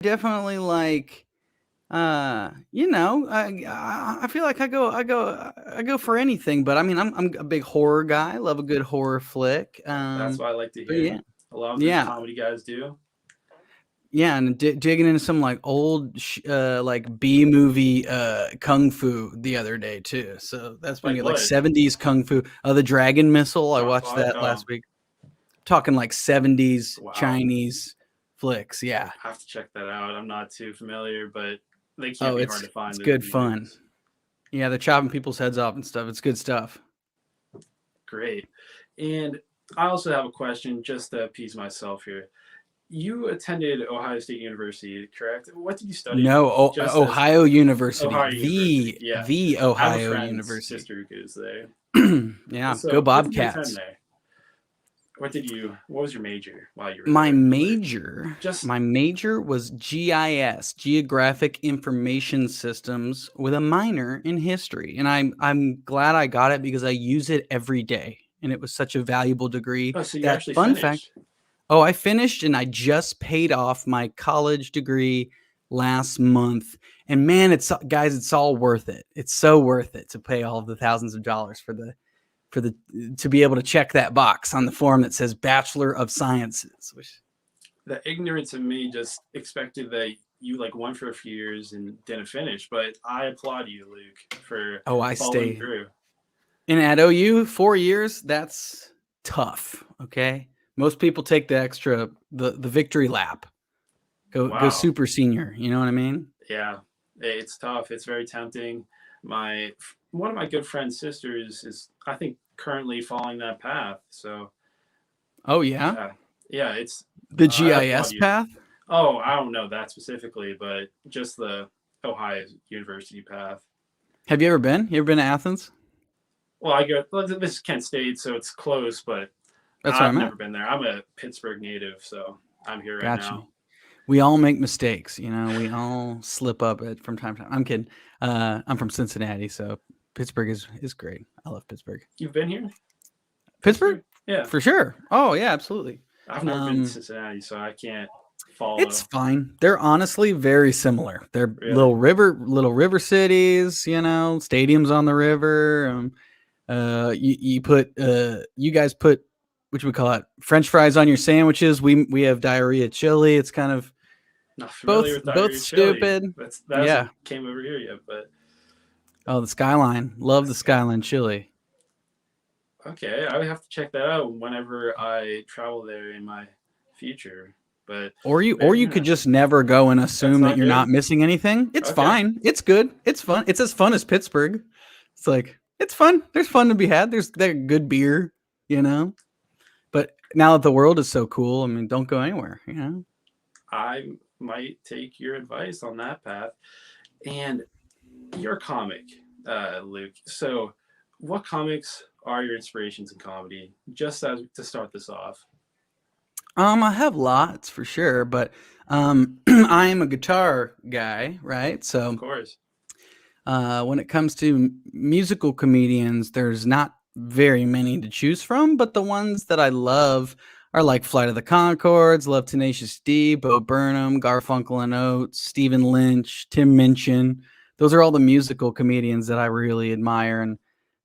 definitely like I feel like I go for anything, but I mean I'm a big horror guy. Love a good horror flick. That's what I like to But hear. yeah. A lot of those Yeah. comedy guys do. Yeah, and digging into some like old like B movie kung fu the other day too. So that's been Like good. Like what? 70s kung fu. The Dragon Missile. I John watched Claude? that Oh, last week. Talking like 70s wow. Chinese flicks. Yeah. I have to check that out. I'm not too familiar, but they can't Oh, be hard to it's find, those good fun. movies. Yeah, they're chopping people's heads off and stuff. It's good stuff. Great. And I also have a question just to appease myself here. You attended Ohio State University, correct? What did you study? No, Just as Ohio University, Ohio University. the Yeah. the I have a Ohio friend's University. sister who goes there. Yeah, go So, what did you attend Bobcats. there? What was your major while you were My there? Or major, just, my major was GIS, Geographic Information Systems, with a minor in history, and I'm glad I got it because I use it every day, and it was such a valuable degree. oh, so you That actually fun fact. finished. Oh, I finished and I just paid off my college degree last month. And man, it's all worth it. It's so worth it to pay all of the thousands of dollars for the to be able to check that box on the form that says Bachelor of Sciences. Which The ignorance of me just expected that you like went for a few years and didn't finish, but I applaud you, Luke, for oh, I following stay through. and at OU 4 years. That's tough. Okay, most people take the extra the victory lap. Go Wow. super senior. You know what I mean? Yeah, it's tough. It's very tempting. My One of my good friend's sisters is, I think, currently following that path. So Oh yeah, yeah, yeah. It's the I applaud GIS you. path. Oh, I don't know that specifically, but just the Ohio University path. Have you ever been? You ever been to Athens? Well, I go. Well, this is Kent State, so it's close, but That's where I've I'm at. never been there. I'm a Pittsburgh native, so I'm here right Got you. now. We all make mistakes, We all slip up from time to time. I'm kidding. I'm from Cincinnati, so Pittsburgh is great. I love Pittsburgh. You've been here, Pittsburgh, Pittsburgh? Yeah, for sure. Oh yeah, absolutely. I've never been to Um, Cincinnati, so I can't it's follow. fine. They're honestly very similar. They're Really? little river cities. Stadiums on the river. You guys put what we call it French fries on your sandwiches. We have diarrhea chili. It's kind of Not familiar both with both diarrhea chili. stupid. That Yeah. hasn't came over here yet, but Oh, the skyline. Love the that's good. skyline chili. Okay, I would have to check that out whenever I travel there in my future. But Or very you could just interesting. never go and That's assume that not you're not good. missing anything. It's Okay. fine. It's good. It's fun. It's as fun as Pittsburgh. It's like it's fun. There's fun to be had. There's good beer, you know. But now that the world is so cool, I mean, don't go anywhere. I might take your advice on that path. And your comic, Luke. So, what comics are your inspirations in comedy? Just as to start this off, I have lots for sure, but I am a guitar guy, right? of So course. when it comes to musical comedians, there's not very many to choose from, but the ones that I love are like Flight of the Conchords, love Tenacious D, Bo Burnham, Garfunkel and Oates, Stephen Lynch, Tim Minchin. Those are all the musical comedians that I really admire and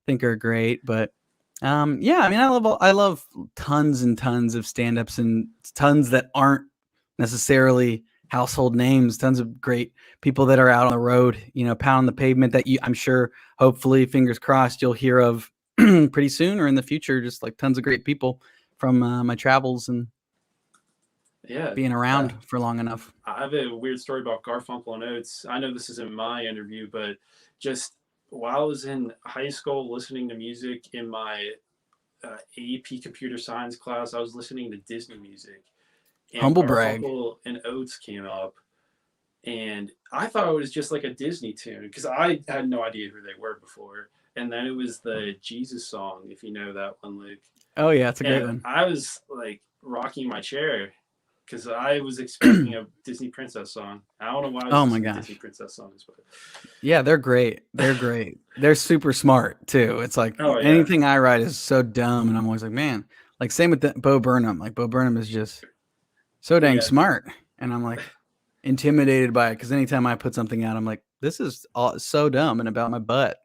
think are great. But yeah, I mean, I love tons and tons of stand-ups and tons that aren't necessarily household names. Tons of great people that are out on the road, pounding the pavement that I'm sure, hopefully, fingers crossed, you'll hear of pretty soon or in the future. Just like tons of great people from my travels and Yeah, being uh, around for long enough. I have a weird story about Garfunkel and Oates. I know this isn't my interview, but just while I was in high school listening to music in my AP computer science class, I was listening to Disney music, and Humble brag. Garfunkel and Oates came up, and I thought it was just like a Disney tune because I had no idea who they were before. And then it was the Jesus song, if you know that one, Luke. Oh yeah, it's a great And one. I was like rocking my chair because I was expecting a Disney princess song. I don't know why I was Oh my listening to Disney gosh. princess songs, but Yeah, they're great. They're great. They're super smart too. It's like oh yeah, anything I write is so dumb, and I'm always like, man. Like same with Bo Burnham. Like Bo Burnham is just so dang yeah. smart, and I'm like, intimidated by it because anytime I put something out, I'm like, this is all so dumb and about my butt.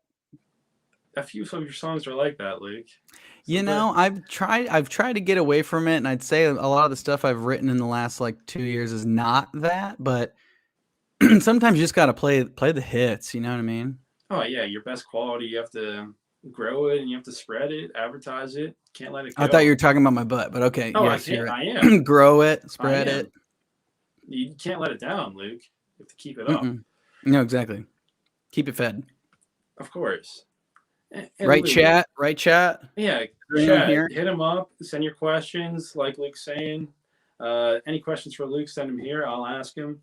A few of your songs are like that, Luke. So, You but know, I've tried to get away from it, and I'd say a lot of the stuff I've written in the last like 2 years is not that, but sometimes you just gotta play the hits. You know what I mean? oh yeah, your best quality. You have to grow it and you have to spread it, advertise it. Can't let it I thought you go. were talking about my butt, but okay, Oh, I yes, you're can't. I am. right. Grow it, I spread it. am. You can't let it down, Luke. You have to keep it up. Mm-mm. No, exactly. Keep it fed. Of course. And Right Luke, chat, right chat. Is yeah, there anyone chat. here? Hit him up. Send your questions, like Luke's saying. Any questions for Luke? Send them here. I'll ask him.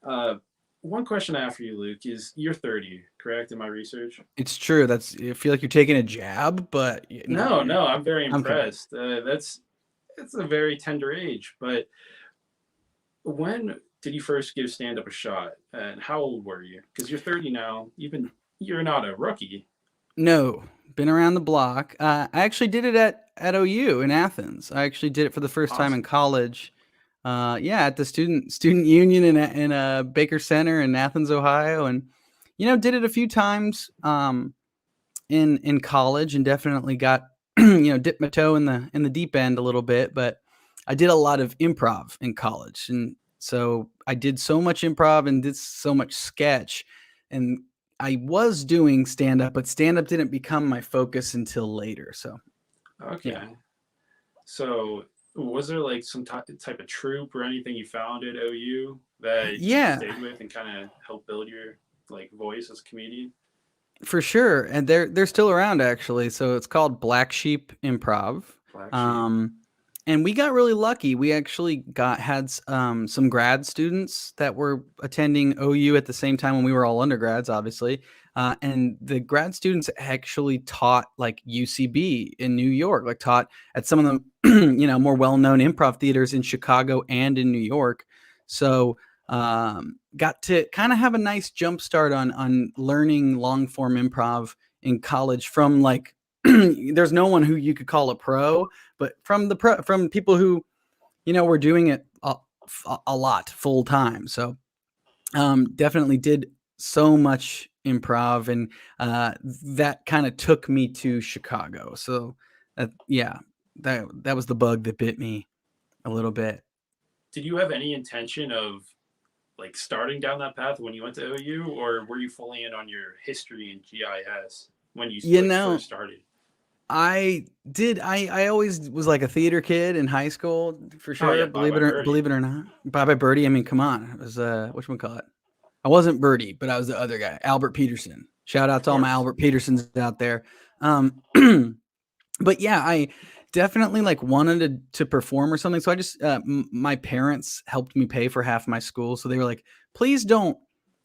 Uh, one question I have for you, Luke, is you're 30, correct? In my research. It's true. I feel like you're taking a jab, but no, No, no, I'm very I'm kidding. impressed. That's a very tender age. But when did you first give stand up a shot, and how old were you? Because you're 30 now. You're not a rookie. No, been around the block. I actually did it at OU in Athens. I actually did it for the first time in Awesome. college. Yeah, at the student union in Baker Center in Athens, Ohio, and did it a few times in college, and definitely got dipped my toe in the deep end a little bit. But I did a lot of improv in college, and so I did so much improv and did so much sketch, and I was doing stand up, but stand up didn't become my focus until later. So yeah, Okay. So was there like some type of troop or anything you found at OU that you yeah, stayed with and kind of helped build your like voice as a comedian? for sure. And they're still around actually. So it's called Black Sheep Improv. Black Sheep. Um, and we got really lucky. We actually had some grad students that were attending OU at the same time when we were all undergrads, obviously. And the grad students actually taught like UCB in New York, like taught at some of the more well-known improv theaters in Chicago and in New York. So got to kind of have a nice jump start on learning long form improv in college from like there's no one who you could call a pro, but from people who were doing it a lot full time. So definitely did so much improv, and that kind of took me to Chicago. So yeah, that was the bug that bit me a little bit. Did you have any intention of like starting down that path when you went to OU, or were you fully in on your history and GIS when you You like know, first started? I did. I always was like a theater kid in high school for Oh sure. yeah, bye bye birdie. Believe it or not, Bye Bye Birdie. I mean, come on. It was whatchamacallit. I wasn't Birdie, but I was the other guy, Albert Peterson. Shout out Of to all my course. Albert Petersons out there. But yeah, I definitely like wanted to perform or something. So I just my parents helped me pay for half my school, so they were like, please don't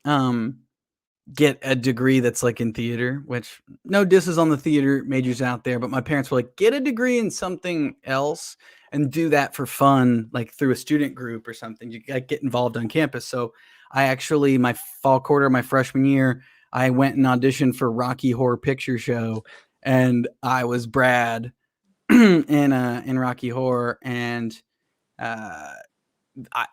um get a degree that's like in theater, which no disses on the theater majors out there, but my parents were like, get a degree in something else and do that for fun, like through a student group or something. You like, get involved on campus. So I actually, my fall quarter, my freshman year, I went and auditioned for Rocky Horror Picture Show, and I was Brad in Rocky Horror, and uh,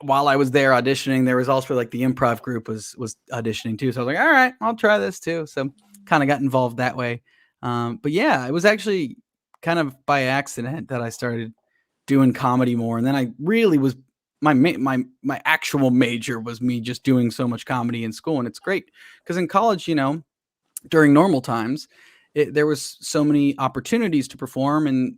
while I was there auditioning, there was also like the improv group was auditioning too. So I was like, all right, I'll try this too. So kind of got involved that way. But yeah, it was actually kind of by accident that I started doing comedy more, and then I really was my actual major was me just doing so much comedy in school, and it's great because in college, during normal times, there was so many opportunities to perform, and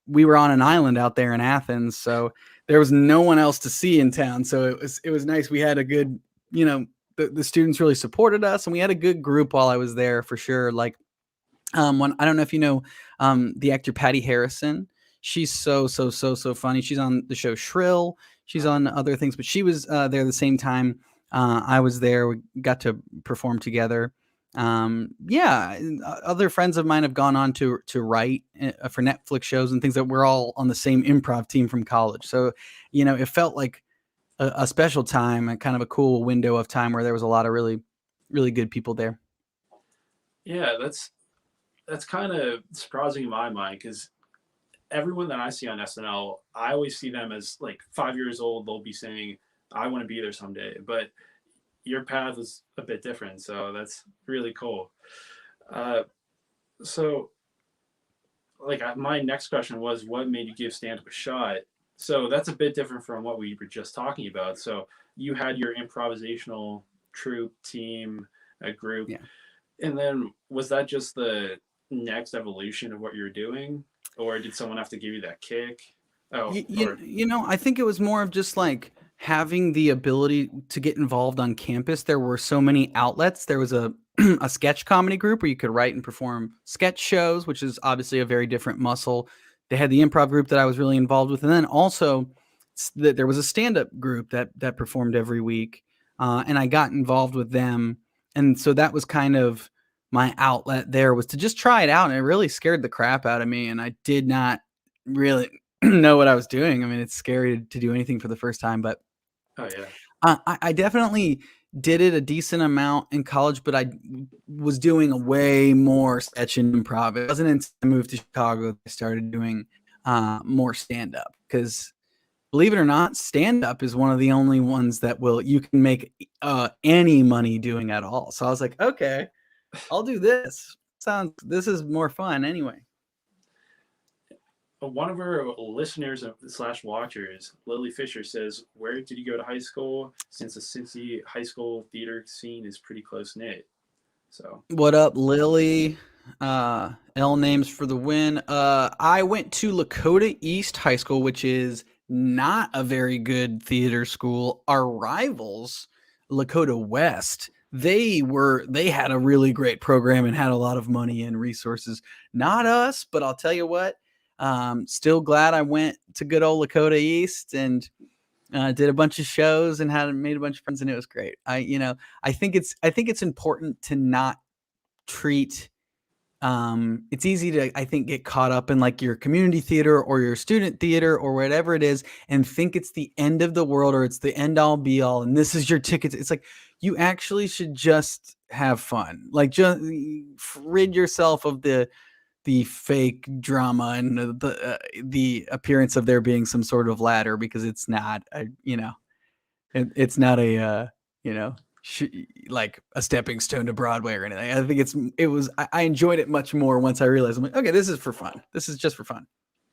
we were on an island out there in Athens, so there was no one else to see in town. So it was nice. We had a good, the students really supported us, and we had a good group while I was there for sure. Like when I don't know if you know the actor Patty Harrison. She's so funny. She's on the show Shrill. She's on other things, but she was there the same time I was there. We got to perform together. Yeah, other friends of mine have gone on to write for Netflix shows and things, that we're all on the same improv team from college. So, it felt like a special time and kind of a cool window of time where there was a lot of really, really good people there. Yeah, that's kind of surprising in my mind because everyone that I see on SNL, I always see them as like 5 years old. They'll be saying, I want to be there someday. But your path is a bit different, so that's really cool. Uh, so, my next question was, what made you give stand up a shot? So that's a bit different from what we were just talking about. So you had your improvisational troupe team, a group, Yeah. and then was that just the next evolution of what you're doing, or did someone have to give you that kick? Oh, or I think it was more of just like having the ability to get involved on campus. There were so many outlets. There was a a sketch comedy group where you could write and perform sketch shows, which is obviously a very different muscle. They had the improv group that I was really involved with, and then also there was a stand up group that performed every week, and I got involved with them, and so that was kind of my outlet. There was to just try it out, and it really scared the crap out of me, and I did not really know what I was doing. I mean, it's scary to do anything for the first time, but oh yeah, I definitely did it a decent amount in college, but I was doing a way more sketch and improv. It wasn't until I moved to Chicago that I started doing more stand up because believe it or not, stand up is one of the only ones that you can make any money doing at all. So I was like, okay, I'll do this. This is more fun anyway. one of our listeners slash watchers, Lily Fisher, says, "Where did you go to high school? Since the Cincy high school theater scene is pretty close knit." So, What up, Lily? L names for the win. I went to Lakota East High School, which is not a very good theater school. Our rivals, Lakota West, they had a really great program and had a lot of money and resources. Not us, but I'll tell you what. Still glad I went to good old Lakota East and did a bunch of shows and made a bunch of friends, and it was great. I think it's important to not treat it's easy to, I think, get caught up in like your community theater or your student theater or whatever it is and think it's the end of the world or it's the end all be all and this is your tickets. It's like you actually should just have fun. Like just rid yourself of the fake drama and the appearance of there being some sort of ladder, because it's not it's not a like a stepping stone to Broadway or anything. I think I enjoyed it much more once I realized I'm like, okay, this is for fun. This is just for fun.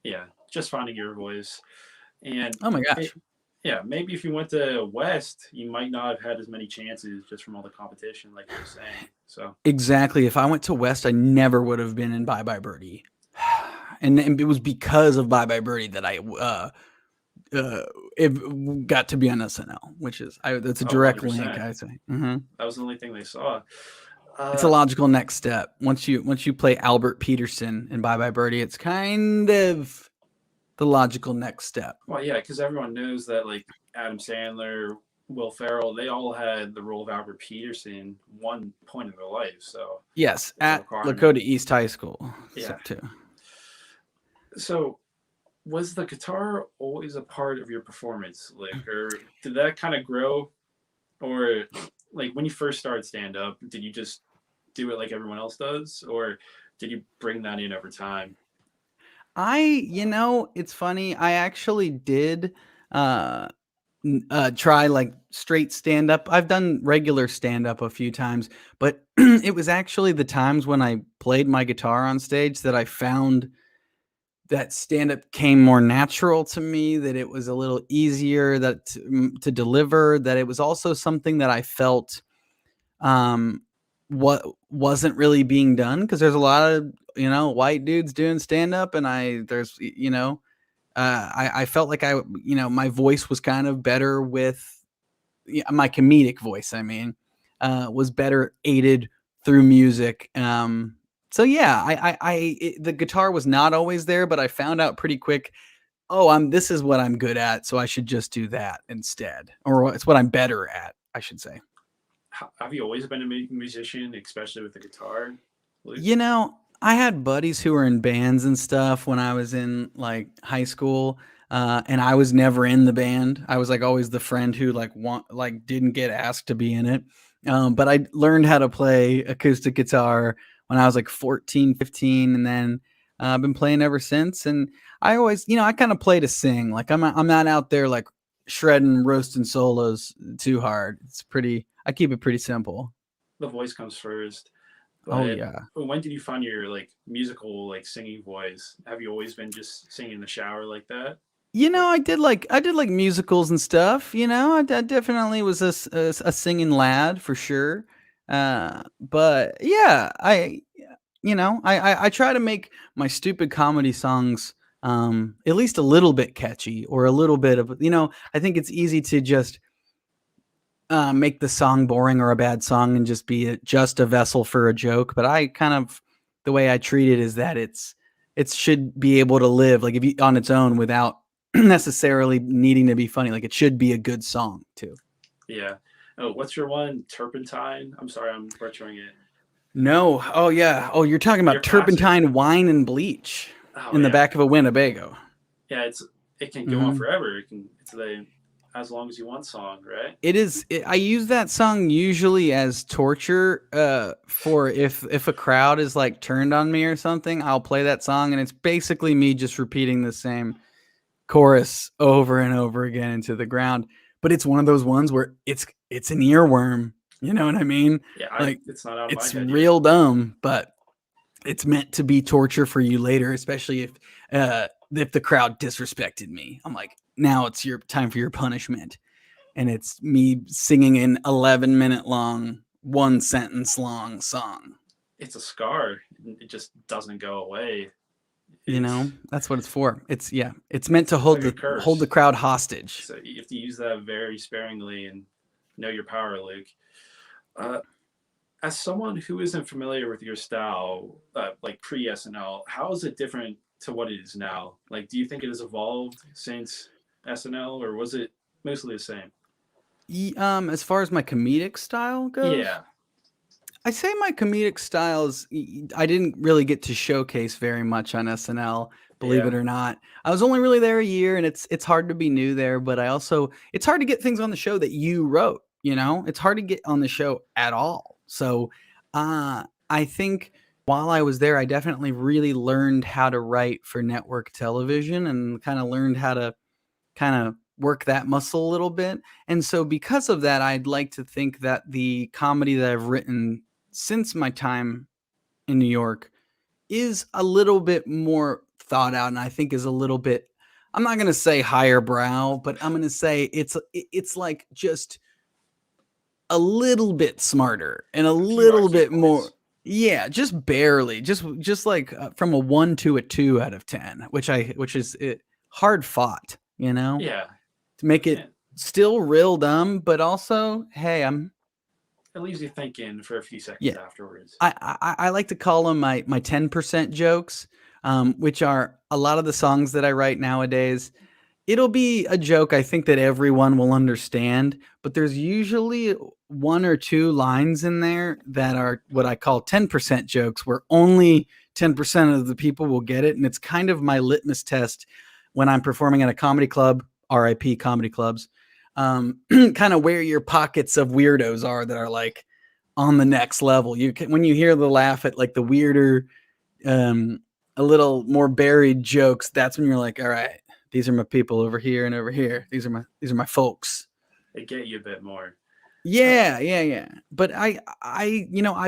yeah, just finding your voice. And Oh my gosh. yeah, maybe if you went to West, you might not have had as many chances just from all the competition, like you were saying. So Exactly. If I went to West, I never would have been in Bye Bye Birdie. And it was because of Bye Bye Birdie that I it got to be on SNL, which is that's a direct link, 100%. I say. Mm-hmm. That was the only thing they saw. It's a logical next step. Once you play Albert Peterson in Bye Bye Birdie, it's kind of the logical next step. Well, yeah, because everyone knows that like Adam Sandler, Will Ferrell, they all had the role of Albert Peterson one point in their life. So Yes, it's a at requirement. Lakota East High School. Yeah. Too. So was the guitar always a part of your performance, like, or did that kind of grow, or like when you first started stand up, did you just do it like everyone else does, or did you bring that in over time? It's funny. I actually did uh, try like straight stand up. I've done regular stand up a few times, but it was actually the times when I played my guitar on stage that I found that stand up came more natural to me, that it was a little easier to deliver, that it was also something that I felt um what wasn't really being done, because there's a lot of white dudes doing stand up, and I felt like my voice was kind of better with my comedic voice, was better aided through music. So yeah, the guitar was not always there, but I found out pretty quick, oh, this is what I'm good at, so I should just do that instead, or it's what I'm better at, I should say. Have you always been a musician, especially with the guitar, Luke? I had buddies who were in bands and stuff when I was in like high school, and I was never in the band. I was like always the friend who didn't get asked to be in it. But I learned how to play acoustic guitar when I was like 14, 15, and then I've been playing ever since. And I always, I kind of play to sing. Like I'm not out there like shredding, roasting solos too hard. I keep it pretty simple. The voice comes first. Oh But yeah. when did you find your like musical like singing voice? Have you always been just singing in the shower like that? Or I did like musicals and stuff. I definitely was a singing lad for sure. But yeah, I try to make my stupid comedy songs at least a little bit catchy or a little bit of I think it's easy to just make the song boring or a bad song and just be just a vessel for a joke. But I kind of the way I treat it is that it should be able to live like if you on its own without necessarily needing to be funny. Like it should be a good song too. yeah. Oh, what's your one? Turpentine. I'm sorry, I'm butchering it. No. Oh yeah. Oh, you're talking Your about classic. turpentine, wine, and bleach Oh in the yeah, back of a Winnebago. yeah. It can go on Hmm. forever. It's the as long as you want song, right? It is. I use that song usually as torture. For if a crowd is like turned on me or something, I'll play that song, and it's basically me just repeating the same chorus over and over again into the ground. But it's one of those ones where it's an earworm. You know what I mean? Yeah, Like it's not out of my it's head yet. real dumb, but it's meant to be torture for you later, especially if the crowd disrespected me. I'm like, now it's your time for your punishment, and it's me singing an 11-minute long, one sentence long song. It's a scar. It just doesn't go away. It's That's what it's for. It's meant to it's hold like a the curse. crowd hostage. So you have to use that very sparingly and know your power, Luke. Uh, as someone who isn't familiar with your style, like pre SNL, how is it different to what it is now? Like, do you think it has evolved since SNL, or was it mostly the same? As far as my comedic style goes, Yeah, I say my comedic styles I didn't really get to showcase very much on SNL, believe yeah, it or not. I was only really there a year and it's hard to be new there, but it's hard to get things on the show that you wrote. It's hard to get on the show at all. So, I think while I was there I definitely really learned how to write for network television and kind of learned how to kind of work that muscle a little bit. And so, because of that, I'd like to think that the comedy that I've written since my time in New York is a little bit more thought out, and I think is a little bit. I'm not gonna say higher brow, but I'm gonna say it's like just a little bit smarter and a a few little IQ bit more. points. Yeah, just barely, just like from a 1 to a 2 out of 10, which is hard fought. Yeah, To make it and still real dumb, but also, hey, it leaves you thinking for a few seconds yeah. afterwards. I like to call them my 10% jokes, which are a lot of the songs that I write nowadays. It'll be a joke I think that everyone will understand, but there's usually one or two lines in there that are what I call 10% jokes, where only 10% of the people will get it. And it's kind of my litmus test when I'm performing at a comedy club, RIP comedy clubs, kind of where your pockets of weirdos are that are like on the next level. When you hear the laugh at like the weirder, um, a little more buried jokes, that's when you're like, all right, these are my people over here and over here. These are my folks. They get you a bit more. Uh, Yeah, yeah, yeah. But I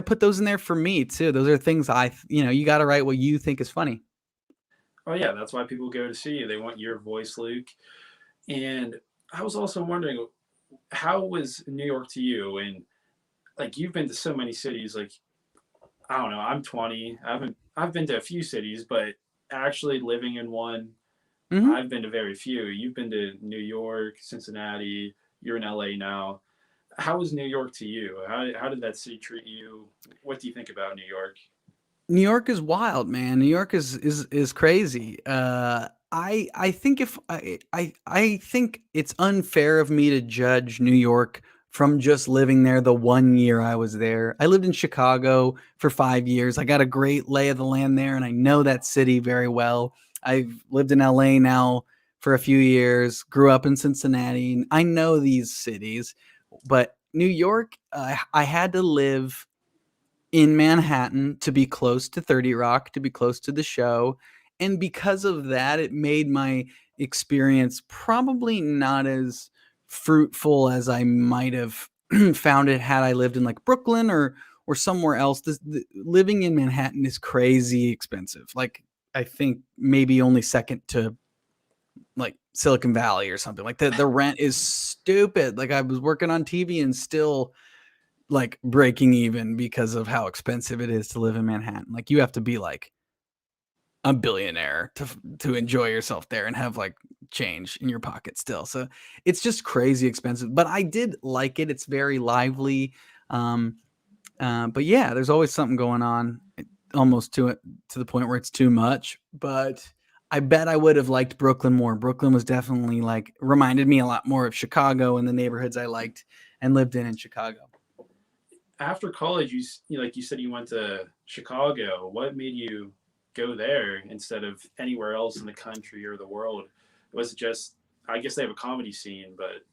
put those in there for me too. Those are things you got to write what you think is funny. oh yeah, that's why people go to see you. They want your voice, Luke. And I was also wondering, how was New York to you? And like you've been to so many cities. Like I don't know, I'm 20. I've been to a few cities, but actually living in one, Hmm. I've been to very few. You've been to New York, Cincinnati. You're in LA now. How was New York to you? How did that city treat you? What do you think about New York? New York is wild, man. New York is crazy. I think if I think it's unfair of me to judge New York from just living there the 1 year I was there. I lived in Chicago for 5 years. I got a great lay of the land there, and I know that city very well. I've lived in LA now for a few years. Grew up in Cincinnati. I know these cities, but New York, I had to live in Manhattan to be close to 30 Rock, to be close to the show. And because of that, it made my experience probably not as fruitful as I might have found it had I lived in like Brooklyn or somewhere else. Living in Manhattan is crazy expensive. Like I think maybe only second to like Silicon Valley or something. Like the rent is stupid. Like I was working on TV and still like breaking even because of how expensive it is to live in Manhattan. Like you have to be like a billionaire to enjoy yourself there and have like change in your pocket still. So it's just crazy expensive, but I did like it. It's very lively. But yeah, there's always something going on, almost to it to the point where it's too much. But I bet I would have liked Brooklyn more. Brooklyn was definitely like reminded me a lot more of Chicago and the neighborhoods I liked and lived in Chicago. After college, like you said, you went to Chicago. What made you go there instead of anywhere else in the country or the world? Was it just, I guess they have a comedy scene, but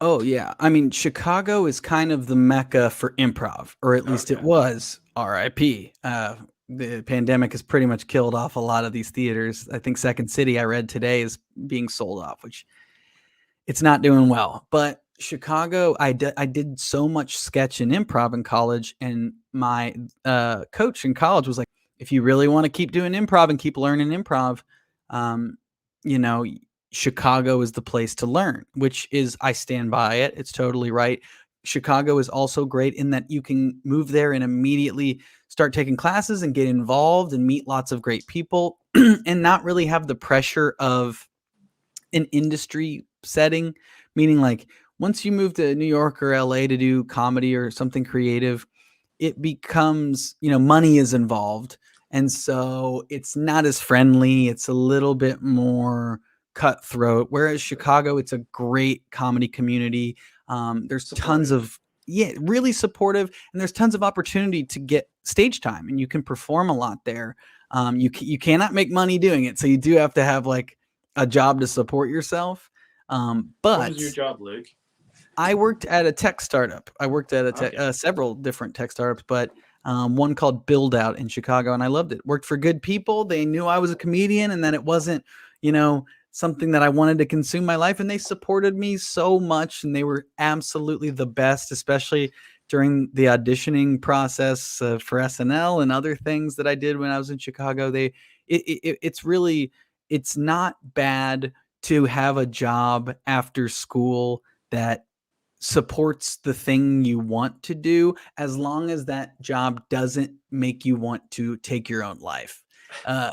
Oh yeah, I mean Chicago is kind of the mecca for improv, or at least it okay. was. R.I.P. The pandemic has pretty much killed off a lot of these theaters. I think Second City, I read today, is being sold off, which it's not doing well. But Chicago, I did so much sketch and improv in college, and my coach in college was like, if you really want to keep doing improv and keep learning improv, um, you know, Chicago is the place to learn, which is, I stand by it. It's totally right. Chicago is also great in that you can move there and immediately start taking classes and get involved and meet lots of great people and not really have the pressure of an industry setting, meaning like once you move to New York or LA to do comedy or something creative, it becomes, money is involved. And so it's not as friendly. It's a little bit more cutthroat. Whereas Chicago, it's a great comedy community. There's tons Supportive. of, yeah, really supportive. And there's tons of opportunity to get stage time and you can perform a lot there. You cannot make money doing it. So you do have to have like a job to support yourself. What was But your job, Luke? I worked at a tech startup. I worked at Okay. several different tech startups, but one called Build Out in Chicago, and I loved it. Worked for good people. They knew I was a comedian, and that it wasn't, something that I wanted to consume my life. And they supported me so much, and they were absolutely the best, especially during the auditioning process for SNL and other things that I did when I was in Chicago. It's really, it's not bad to have a job after school that supports the thing you want to do, as long as that job doesn't make you want to take your own life. And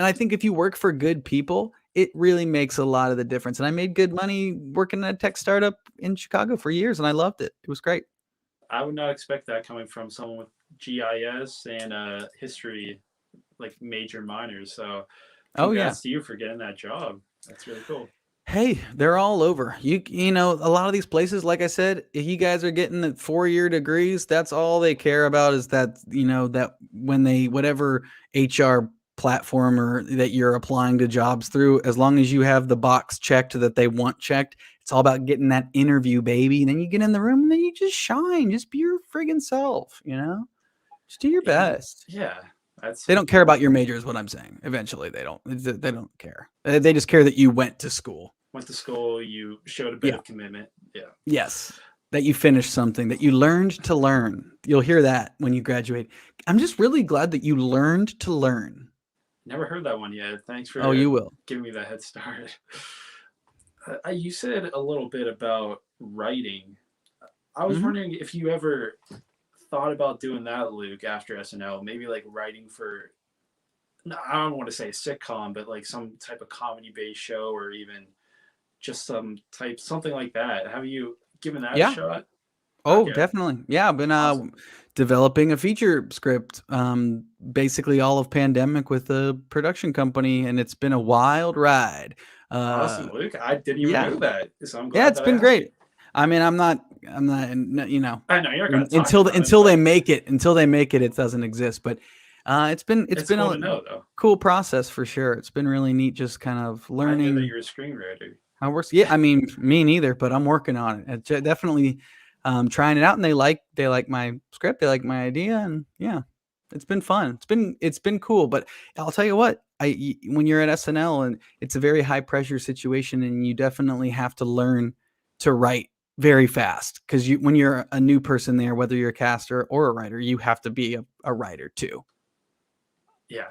I think if you work for good people, it really makes a lot of the difference. And I made good money working at a tech startup in Chicago for years, and I loved it. It was great. I would not expect that coming from someone with GIS and history, like major minors. So, Oh yeah. congrats to you for getting that job. That's really cool. Hey, they're all over. A lot of these places, like I said, if you guys are getting the 4-year degrees, that's all they care about is that, that when they, whatever HR platform or that you're applying to jobs through, as long as you have the box checked that they want checked, it's all about getting that interview, baby. And then you get in the room and then you just shine. Just be your friggin' self, Just do your And best. yeah, that's They don't care about your major is what I'm saying. Eventually they don't. They don't care. They just care that you went to school. went to school. You showed a bit Yeah. of commitment. Yeah. Yes. That you finished something, that you learned to learn. You'll hear that when you graduate. I'm just really glad that you learned to learn. Never heard that one yet. Thanks Oh, for you will. giving me that head start. You said a little bit about writing. I was Mhm. wondering if you ever thought about doing that, Luke, after SNL, maybe like writing for, no, I don't want to say a sitcom, but like some type of comedy based show or even just something like that. Have you given that a Yeah. shot? Oh, Okay, definitely. Yeah, I've been awesome. developing a feature script basically all of pandemic with a production company, and it's been a wild ride. Uh Awesome, Luke. I didn't even yeah. know that. So I'm Yeah, glad it's that I been asked you. great. I mean, I'm not, I know you're not going to talk about it, until they but make it, it doesn't exist. But it's it's been cool a to know, though. cool process for sure. It's been really neat, just kind of I didn't know that learning you're a screenwriter. how it works. Yeah, I mean, me neither, but I'm working on it. Definitely trying it out, and they like my script, they like my idea, and yeah, it's been fun. It's been cool. But I'll tell you what, when you're at SNL and it's a very high pressure situation, and you definitely have to learn to write very fast, because when you're a new person there, whether you're a caster or a writer, you have to be a writer too. Yeah.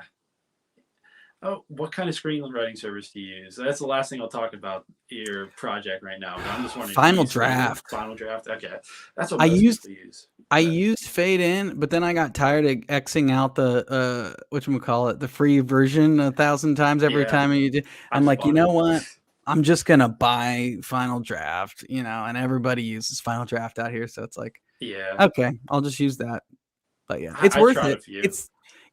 Oh, what kind of screenwriting service do you use? That's the last thing I'll talk about your project right now. But I'm just wondering, do you Final use Fade In? Draft. Final Draft? Okay, that's what I most used people use. I But used Fade In, but then I got tired of Xing out the whatchamacallit, the free version 1,000 times every yeah, time you do. I I'm just like, you bought know it. what? I'm just gonna buy Final Draft, and everybody uses Final Draft out here, so it's like, Yeah, okay, I'll just use that. But yeah, I, it's I worth tried a it. few.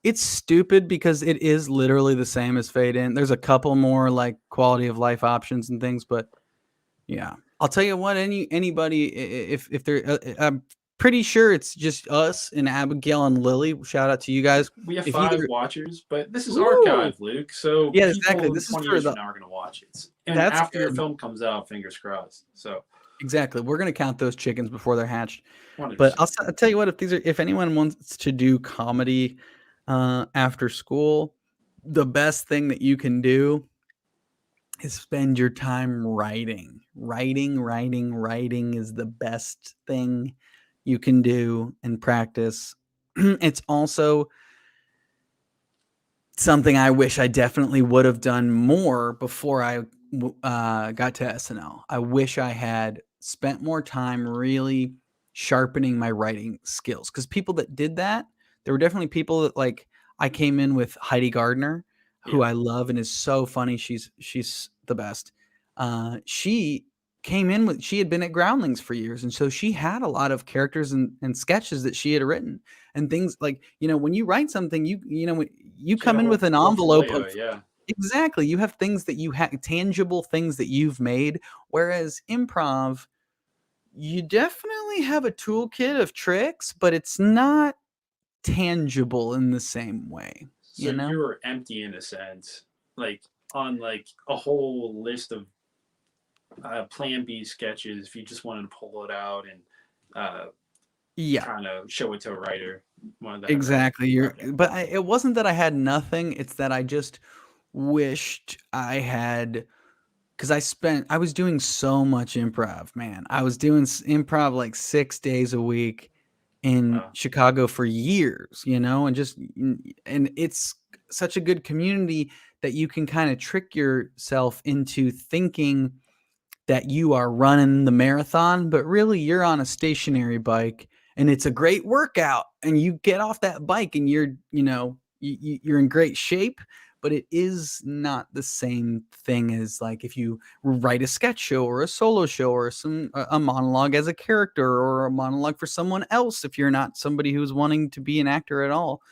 It's stupid because it is literally the same as Fade In. There's a couple more like quality of life options and things, but yeah, I'll tell you what. Anybody, if they're, I'm pretty sure it's just us and Abigail and Lily. Shout out to you guys. We have If 5 either, watchers, but this is woo, archive, Luke. So yeah, exactly. people This is 20 for years the. from now are going to watch it, and That's after your good. film comes out, fingers crossed. So Exactly. We're gonna count those chickens before they're hatched. But 100%. I'll tell you what. If anyone wants to do comedy after school, the best thing that you can do is spend your time writing. Writing is the best thing you can do and practice. It's also something I wish I definitely would have done more before I got to SNL. I wish I had spent more time really sharpening my writing skills, because people that did that, there were definitely people that, like, I came in with Heidi Gardner, who Yeah. I love and is so funny. She's the best. She came in with, she had been at Groundlings for years, and so she had a lot of characters and sketches that she had written, and things like, when you write something, when you She had come a in whole with an envelope portfolio. of, Yeah. exactly, you have things that you have, tangible things that you've made, whereas improv, you definitely have a toolkit of tricks, but it's not tangible in the same way, So you know? you're empty in a sense, like on like a whole list of Plan B sketches. If you just wanted to pull it out and uh, Yeah, kind of show it to a writer, one of that, right? exactly. Okay. But it wasn't that I had nothing. It's that I just wished I had, because I was doing so much improv, man. I was doing improv like 6 days a week in Wow. Chicago for years, and it's such a good community that you can kind of trick yourself into thinking that you are running the marathon, but really you're on a stationary bike, and it's a great workout, and you get off that bike and you're in great shape, but it is not the same thing as, like, if you write a sketch show or a solo show or a monologue as a character or a monologue for someone else, if you're not somebody who's wanting to be an actor at all,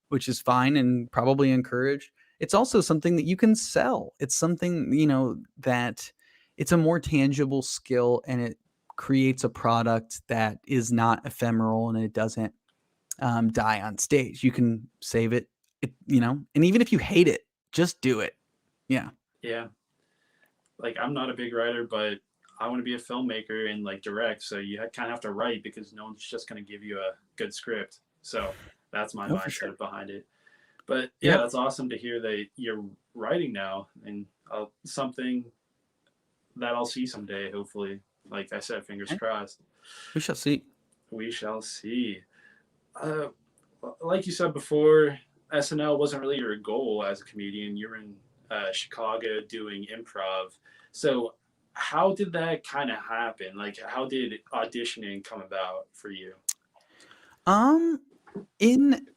which is fine and probably encouraged. It's also something that you can sell. It's something, that it's a more tangible skill, and it creates a product that is not ephemeral, and it doesn't die on stage. You can save it, and even if you hate it, just do it. Yeah. Yeah. Like I'm not a big writer, but I want to be a filmmaker and like direct. So you kind of have to write because no one's just going to give you a good script. So that's my Oh, for sure. mindset behind it. But yeah, Yep. that's awesome to hear that you're writing now and something that I'll see someday, hopefully. Like I said, fingers Okay. crossed. We shall see. We shall see. Uh, like you said before, SNL wasn't really your goal as a comedian. You're in Chicago doing improv. So, how did that kind of happen? Like, how did auditioning come about for you? Um, in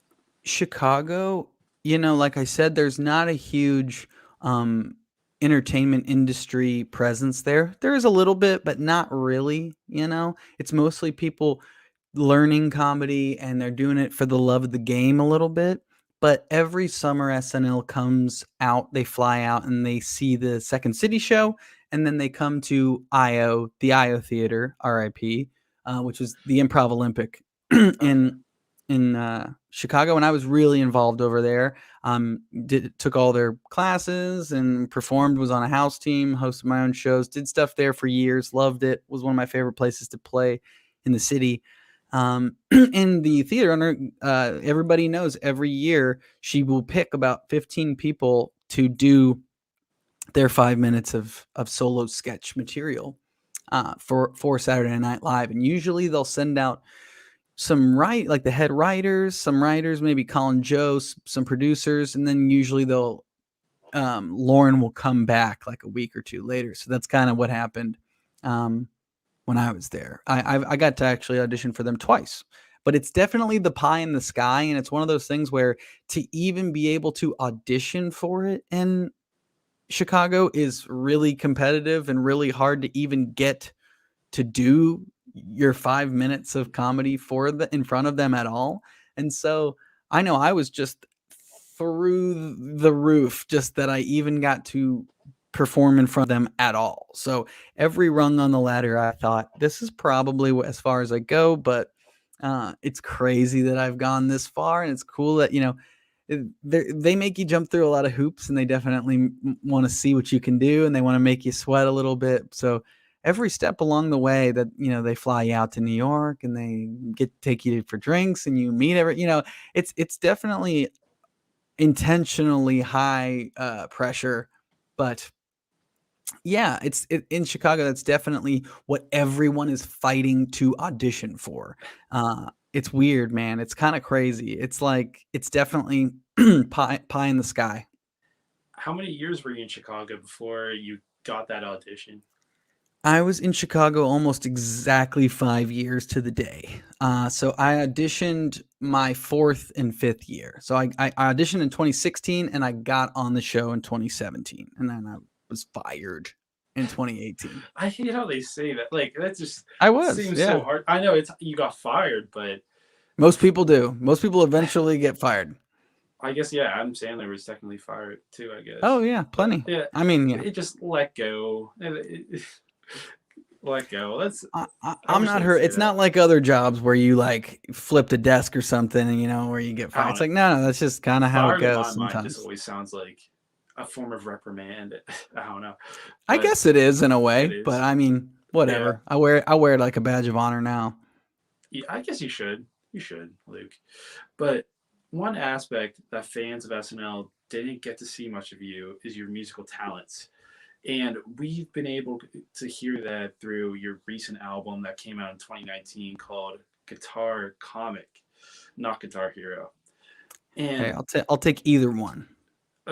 Chicago, like I said, there's not a huge um entertainment industry presence there. There is a little bit, but not really. It's mostly people learning comedy, and they're doing it for the love of the game a little bit. But every summer SNL comes out, they fly out and they see the Second City show, and then they come to the IO Theater, RIP, which is the Improv Olympic Okay. in Chicago, and I was really involved over there. Took all their classes and performed. Was on a house team, hosted my own shows, did stuff there for years. Loved it. Was one of my favorite places to play in the city. In the theater owner, everybody knows every year she will pick about 15 people to do their 5 minutes of solo sketch material. for Saturday Night Live, and usually they'll send out like the head writers, some writers, maybe Colin Joe, some producers, and then usually they'll Lauren will come back like a week or two later. So that's kind of what happened when I was there. I got to actually audition for them twice, but it's definitely the pie in the sky, and it's one of those things where to even be able to audition for it in Chicago is really competitive and really hard to even get to do your 5 minutes of comedy in front of them at all. And so I know I was just through the roof just that I even got to perform in front of them at all. So every rung on the ladder, I thought this is probably as far as I go, but it's crazy that I've gone this far, and it's cool that, they make you jump through a lot of hoops, and they definitely want to see what you can do, and they want to make you sweat a little bit. So every step along the way that, they fly you out to New York, and they take you for drinks, and you meet it's definitely intentionally high pressure, but yeah, in Chicago, that's definitely what everyone is fighting to audition for. It's weird, man. It's kind of crazy. It's definitely pie in the sky. How many years were you in Chicago before you got that audition? I was in Chicago almost exactly 5 years to the day. So I auditioned my 4th and 5th year. So I auditioned in 2016, and I got on the show in 2017, and then I was fired in 2018. I hate how they say that. Like that just I was, seems yeah. so hard. I know you got fired, but Most people do. Most people eventually get fired. I guess yeah, Adam Sandler was technically fired too. I guess. Oh yeah, plenty. But, yeah, I mean, yeah. It just let go. Let go. I'm not hurt. It's not like other jobs where you like flipped a desk or something, and where you get fired. It's like no, that's just kind of how it goes sometimes. My mind just always sounds like a form of reprimand. I don't know. I guess it is in a way, but I mean, whatever. Yeah. I wear it like a badge of honor now. Yeah, I guess you should. You should, Luke. But one aspect that fans of SNL didn't get to see much of you is your musical talents. And we've been able to hear that through your recent album that came out in 2019 called Guitar Comic, not Guitar Hero. And hey, I'll take either one.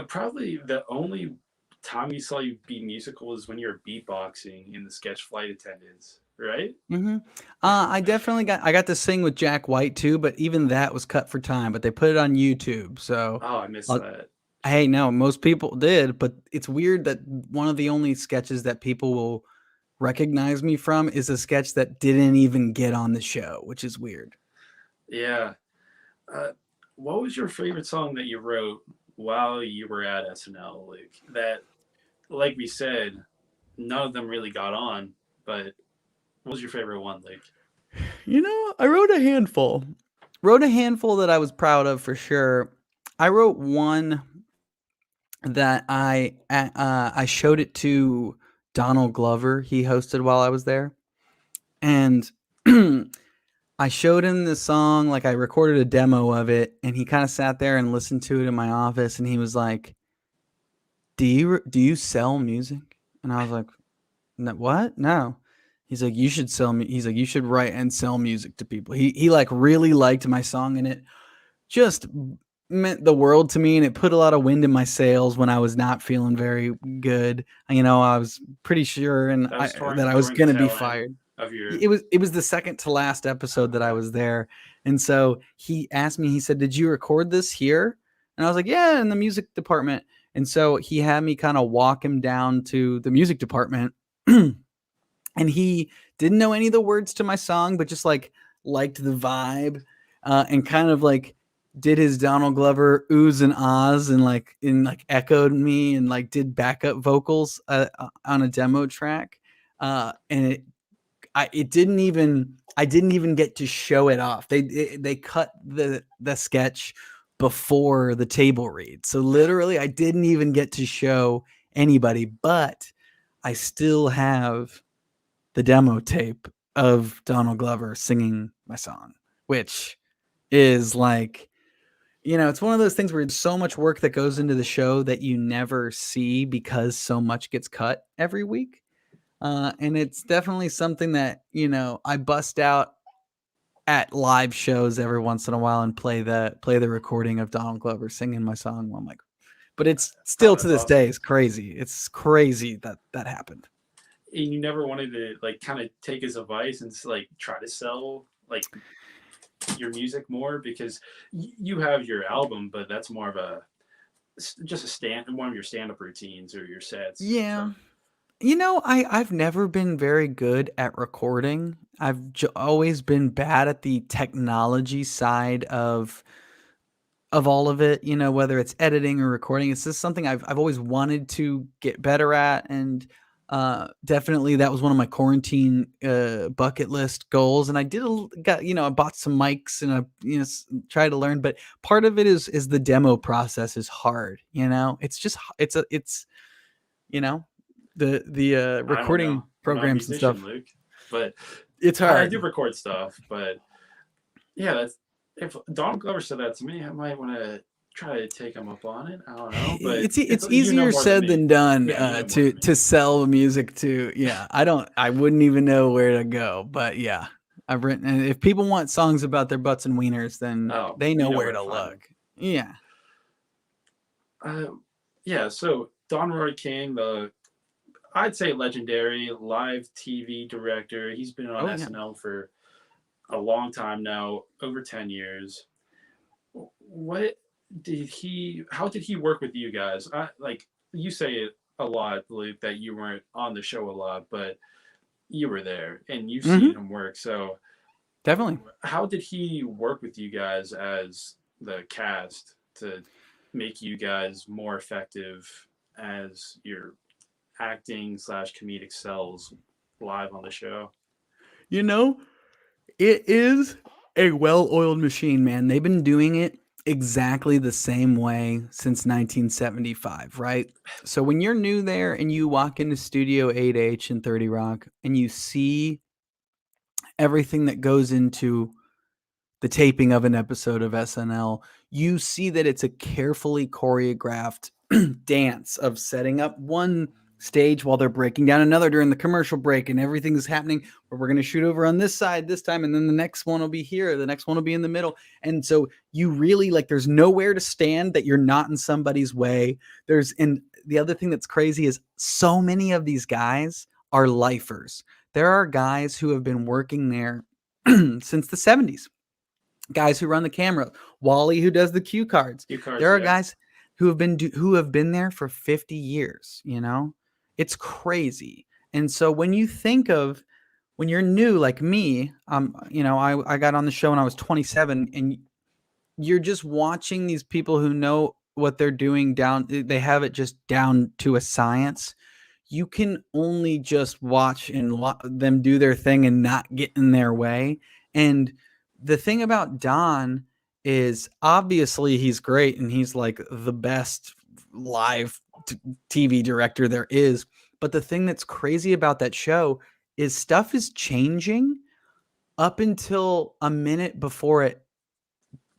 Probably the only time you saw you be musical was when you were beatboxing in the sketch Flight Attendants, right? Mm-hmm. I definitely got to sing with Jack White too, but even that was cut for time. But they put it on YouTube, so I missed that. Hey, no, most people did, but it's weird that one of the only sketches that people will recognize me from is a sketch that didn't even get on the show, which is weird. Yeah. What was your favorite song that you wrote while you were at SNL, Luke? That, like we said, none of them really got on, but what was your favorite one, Luke? I wrote a handful. Wrote a handful that I was proud of for sure. I wrote one that I showed it to Donald Glover. He hosted while I was there, and I showed him the song. Like I recorded a demo of it, and he kind of sat there and listened to it in my office, and he was like, "Do you sell music?" And I was like, "No, what? No." He's like, "You should sell me." He's like, "You should write and sell music to people." He like really liked my song, and it just meant the world to me, and it put a lot of wind in my sails when I was not feeling very good. I was pretty sure that I was going to be fired. It was the second to last episode that I was there, and so he asked me. He said, "Did you record this here?" And I was like, "Yeah, in the music department." And so he had me kind of walk him down to the music department, and he didn't know any of the words to my song, but just like liked the vibe, and kind of like did his Donald Glover oohs and ahs and like echoed me and like did backup vocals on a demo track, and I didn't even get to show it off. They cut the sketch before the table read, so literally I didn't even get to show anybody. But I still have the demo tape of Donald Glover singing my song, which is like, it's one of those things where there's so much work that goes into the show that you never see because so much gets cut every week. And it's definitely something that, I bust out at live shows every once in a while and play the recording of Donald Glover singing my song. I'm like, but it's Oh, still to that's this day awesome. is crazy. It's crazy that happened. And you never wanted to like kind of take his advice and like try to sell like your music more because you have your album, but that's more of a just a stand one of your stand up routines or your sets. So Yeah. I've never been very good at recording. I've always been bad at the technology side of all of it, whether it's editing or recording. It's just something I've always wanted to get better at, and definitely that was one of my quarantine bucket list goals. And I I bought some mics and I tried to learn, but part of it is the demo process is hard. It's just it's you know the I don't know. recording I'm not a programs and musician, stuff. Luke, but It's I do hard. record stuff. But yeah, that's if Donald Glover said that to me, I might want to try to take him up on it. I don't know, but it's It's you know easier more than said me. than done, Yeah, you know more to than me. sell music to. Yeah, I wouldn't even know where to go, but yeah, I've written. And if people want songs about their butts and wieners, then Oh, they you know know where where to to find look. him. Yeah. Uh, yeah, so Don Roy King, the I'd say legendary live TV director. He's been on Oh yeah. SNL for a long time now, over 10 years. What did he, how did he work with you guys? Like, you say it a lot, Luke, that you weren't on the show a lot, but you were there and you've seen Hmm. him work. So, Definitely. how did he work with you guys as the cast to make you guys more effective as your acting slash comedic selves live on the show? You know, it is a well-oiled machine, man. They've been doing it exactly the same way since 1975, right? So when you're new there and you walk into Studio 8H and 30 Rock and you see everything that goes into the taping of an episode of SNL, you see that it's a carefully choreographed dance of setting up one stage while they're breaking down another during the commercial break, and everything is happening where we're going to shoot over on this side this time, and then the next one will be here, the next one will be in the middle. And so you really like there's nowhere to stand that you're not in somebody's way. And the other thing that's crazy is so many of these guys are lifers. There are guys who have been working there since the 70s, guys who run the camera, Wally who does the cue cards. Cue cards, There are yeah. guys who have been there for 50 years, It's crazy. And so when you're new like me, I got on the show when I was 27, and you're just watching these people who know what they're doing down, they have it just down to a science. You can only just watch and them do their thing and not get in their way. And the thing about Don is obviously he's great and he's like the best live TV director there is. But the thing that's crazy about that show is stuff is changing up until a minute before it,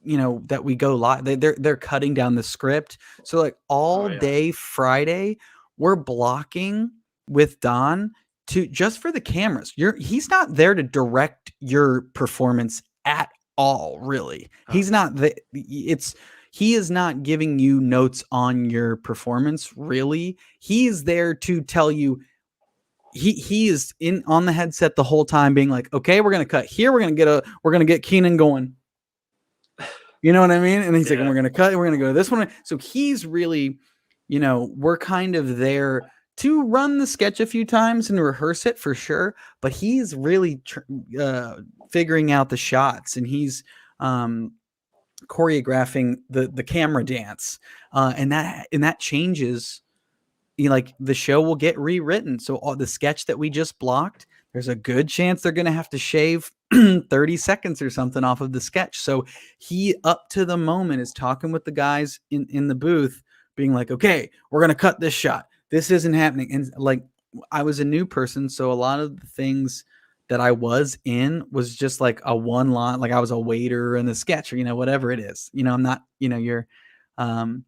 that we go live. They're cutting down the script. So like Oh, all yeah. day Friday, we're blocking with Don to just for the cameras. He's not there to direct your performance at all, really. Oh, He's not he is not giving you notes on your performance, really. He's there to tell you he is in on the headset the whole time being like, okay, we're gonna cut here, we're gonna get Keenan going. You know what I mean? And he's like, and yeah. we're going to cut, we're going to go to this one. So he's really, we're kind of there to run the sketch a few times and rehearse it for sure. But he's really figuring out the shots, and he's choreographing the camera dance. And that changes. Like the show will get rewritten. So all the sketch that we just blocked, there's a good chance they're going to have to shave 30 seconds or something off of the sketch. So he, up to the moment, is talking with the guys in the booth, being like, okay, we're going to cut this shot. This isn't happening. And like, I was a new person. So a lot of the things that I was in was just like a one line, like I was a waiter in the sketch or, whatever it is. I'm not, um,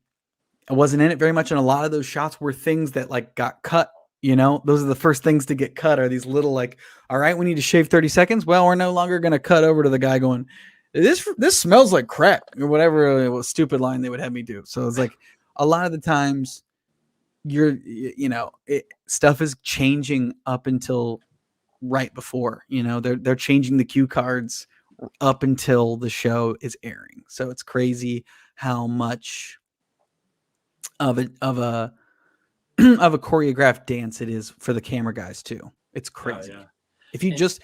I wasn't in it very much, and a lot of those shots were things that like got cut, You know, those are the first things to get cut, are these little like, all right, we need to shave 30 seconds. Well, we're no longer going to cut over to the guy going, this smells like crack, or whatever stupid line they would have me do. So it's like a lot of the times stuff is changing up until right before, they're changing the cue cards up until the show is airing. So it's crazy how much of a of a choreographed dance it is for the camera guys too. It's crazy. Oh, yeah. If you just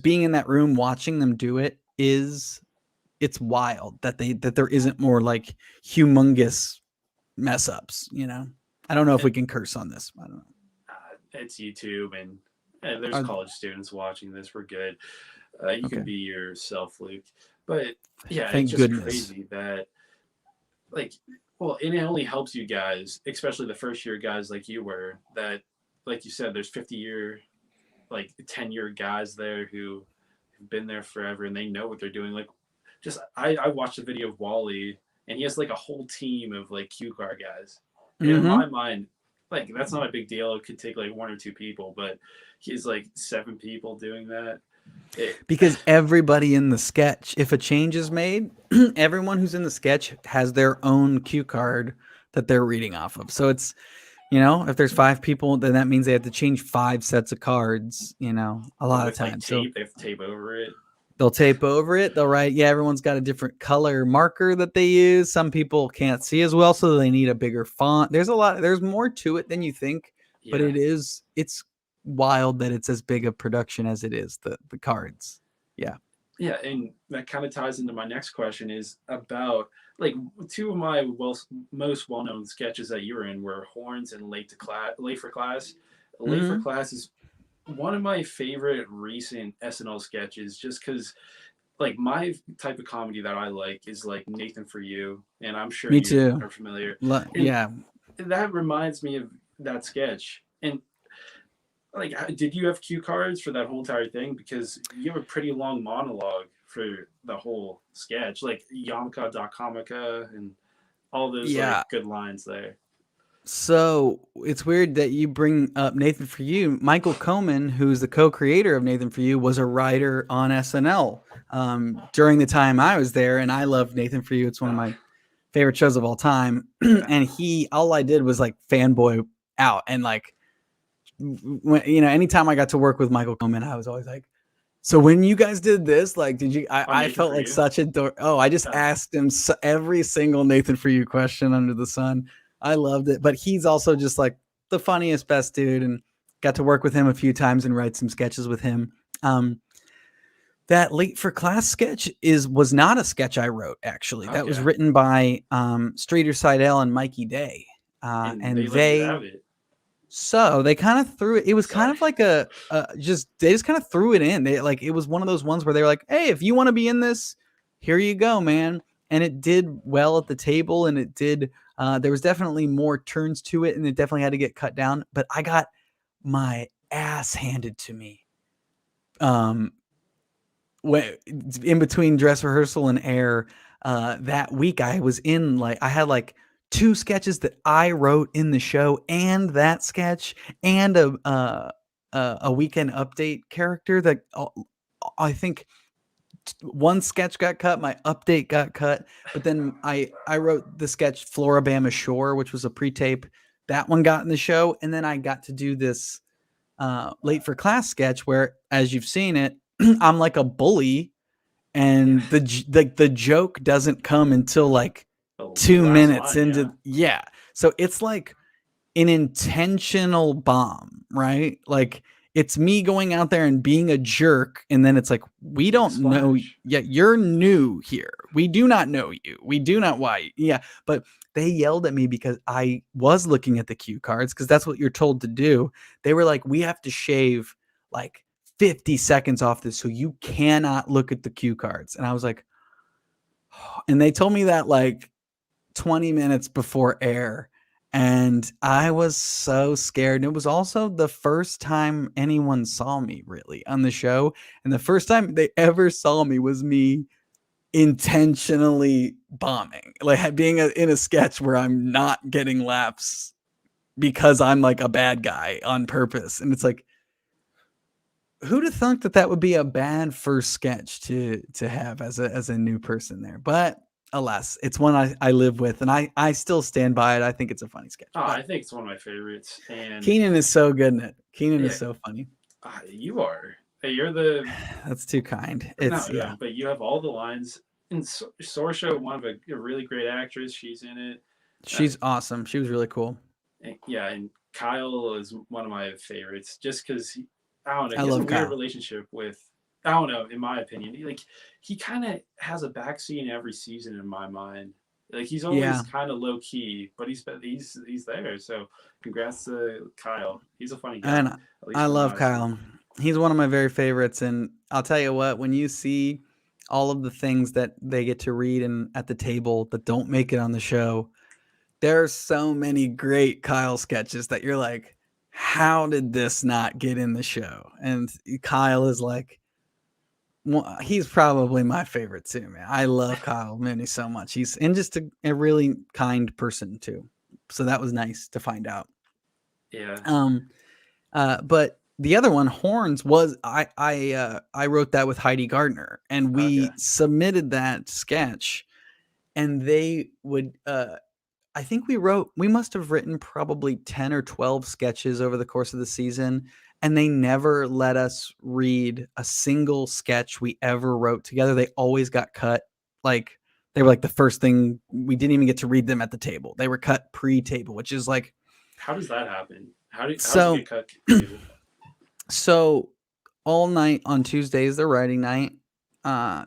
being in that room watching them do it's wild that there isn't more like humongous mess ups. I don't know if we can curse on this. I don't know. It's YouTube, and there's college students watching this. We're good. You can be yourself, Luke. But yeah, Thank it's just goodness. crazy that, like, well, and it only helps you guys, especially the first year guys like you were, that, like you said, there's 50-year, like 10-year guys there who have been there forever and they know what they're doing. Like, just I watched a video of Wally, and he has like a whole team of like cue card guys. And in my mind, like, that's not a big deal. It could take like 1 or 2 people, but he's like 7 people doing that. Because everybody in the sketch, if a change is made, everyone who's in the sketch has their own cue card that they're reading off of. So it's, if there's 5 people, then that means they have to change 5 sets of cards, a lot of times. Like tape, they have to tape over it. They'll tape over it. They'll write, everyone's got a different color marker that they use. Some people can't see as well, so they need a bigger font. There's more to it than you think, but it's wild that it's as big a production as it is, the cards. Yeah, and that kind of ties into my next question, is about like 2 of my most well-known sketches that you were in were Horns and Late for Class. Late for Class is one of my favorite recent SNL sketches, just because, like, my type of comedy that I like is like Nathan For You, and I'm sure you are familiar. That reminds me of that sketch. And like, did you have cue cards for that whole entire thing? Because you have a pretty long monologue for the whole sketch, like Yamka da Comica and all those like good lines there. So it's weird that you bring up Nathan For You. Michael Coman, who's the co-creator of Nathan For You, was a writer on SNL during the time I was there, and I love Nathan For You. It's one of my favorite shows of all time. And all I did was like fanboy out, and like, anytime I got to work with Michael Coman, I was always like, so when you guys did this, like, did you, I felt like such a dork. I just asked him every single Nathan For You question under the sun. I loved it. But he's also just like the funniest, best dude, and got to work with him a few times and write some sketches with him. That Late for Class sketch was not a sketch I wrote, actually. That was written by Streeter Seidel and Mikey Day. And they kind of threw it. It was kind of like they just kind of threw it in. It was one of those ones where they were like, hey, if you want to be in this, here you go, man. And it did well at the table, and it did. There was definitely more turns to it, and it definitely had to get cut down. But I got my ass handed to me. In between dress rehearsal and air, that week I was in, I had 2 sketches that I wrote in the show, and that sketch, and a Weekend Update character that I think one sketch got cut, my update got cut, but then I wrote the sketch Floribama Shore, which was a pre-tape. That one got in the show, and then I got to do this Late for Class sketch where, as you've seen it, I'm like a bully, and the joke doesn't come until 2 minutes into. So it's like an intentional bomb, right? Like, it's me going out there and being a jerk, and then it's like, we don't know yet. You're new here. We do not know you. We do not why. But they yelled at me because I was looking at the cue cards, because that's what you're told to do. They were like, we have to shave 50 seconds off this, so you cannot look at the cue cards. And I was like, oh. And they told me that 20 minutes before air, and I was so scared. And it was also the first time anyone saw me really on the show, and the first time they ever saw me was me intentionally bombing, being in a sketch where I'm not getting laughs because I'm like a bad guy on purpose. And it's like, who'd have thunk that would be a bad first sketch to have as a new person there? But alas, it's one I live with, and I still stand by it. I think it's a funny sketch. Oh, But I think it's one of my favorites. And Keenan is so good in it. Keenan yeah, is so funny. you are. Hey, you're the That's too kind. no, It's yeah. but you have all the lines. And Sorsha, one of a really great actress, she's in it. Uh, She's awesome. She was really cool. yeah, and Kyle is one of my favorites, just because I don't know, I he has a love weird Kyle. relationship with. I don't know, in my opinion, he kind of has a backseat in every season in my mind. Like he's always Yeah, kind of low key, but he's there. So congrats to Kyle. He's a funny guy, and at least I from what love I've seen. Kyle. He's one of my very favorites, and I'll tell you what, when you see all of the things that they get to read and at the table that don't make it on the show, there are so many great Kyle sketches that you're like, how did this not get in the show? And Kyle is like, he's probably my favorite too, man. I love Kyle Mooney so much. He's and just a really kind person too. So that was nice to find out. Yeah. Um, but the other one, Horns, was I wrote that with Heidi Gardner, and Okay. we submitted that sketch, and they would I think we must have written probably 10 or 12 sketches over the course of the season, and they never let us read a single sketch we ever wrote together. They always got cut. Like they were like the first thing, we didn't even get to read them at the table. They were cut pre-table, which is like, How does that happen? How does it so get cut table? so all night on Tuesdays, they're writing night.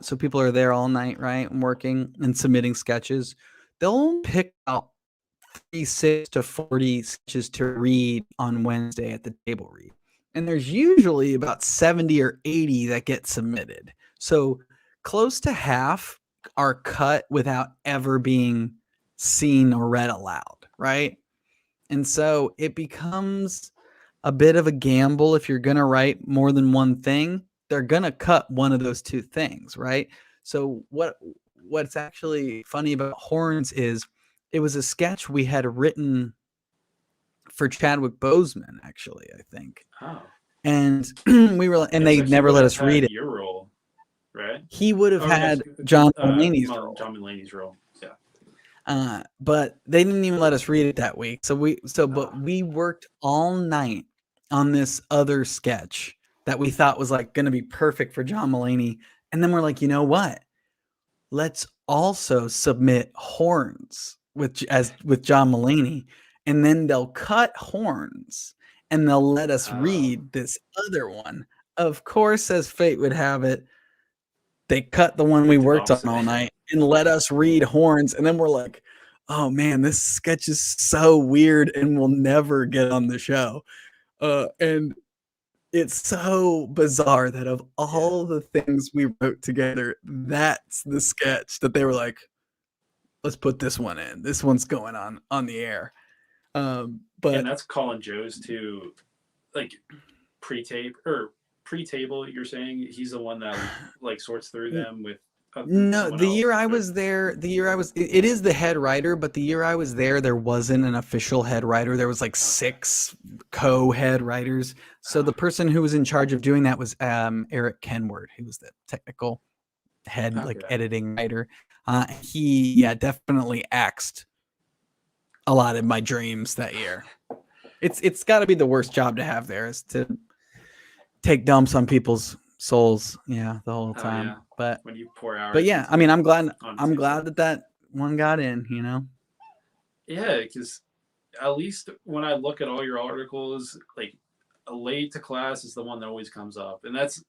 So people are there all night, right? And working and submitting sketches. They'll pick out 36 to 40 sketches to read on Wednesday at the table read. And there's usually about 70 or 80 that get submitted. So close to half are cut without ever being seen or read aloud, right? And so it becomes a bit of a gamble if you're going to write more than one thing. They're going to cut one of those two things, right? So what's actually funny about Horns is it was a sketch we had written for Chadwick Boseman, actually, I think. Oh. And we were, and Yeah, they so he never would let have us read had it. your role, right? He would have Oh yes, had John Mulaney's role. John Mulaney's role. Yeah. But they didn't even let us read it that week. But we worked all night on this other sketch that we thought was like going to be perfect for John Mulaney. And then we're like, you know what? Let's also submit Horns with John Mulaney, and then they'll cut Horns and they'll let us read this other one. Of course, as fate would have it, they cut the one we Did the worked on opposite. all night and let us read Horns, and then we're like, oh man, this sketch is so weird and will never get on the show. And it's so bizarre that of all the things we wrote together, that's the sketch that they were like, let's put this one in. This one's going on the air. And But that's calling Joe's to like pre-table. You're saying he's the one that like sorts through them with no, someone the year else. I was there, it is the head writer, but the year I was there wasn't an official head writer. There was like Okay. 6 co-head writers. So the person who was in charge of doing that was Eric Kenward, who was the technical head, like Okay. editing writer. He definitely axed a lot of my dreams that year. It's got to be the worst job to have there, is to take dumps on people's souls, the whole Oh time. yeah. But When you pour hours yeah, into I mean, I'm glad on that one got in. Yeah, because at least when I look at all your articles, like a late to class is the one that always comes up, and that's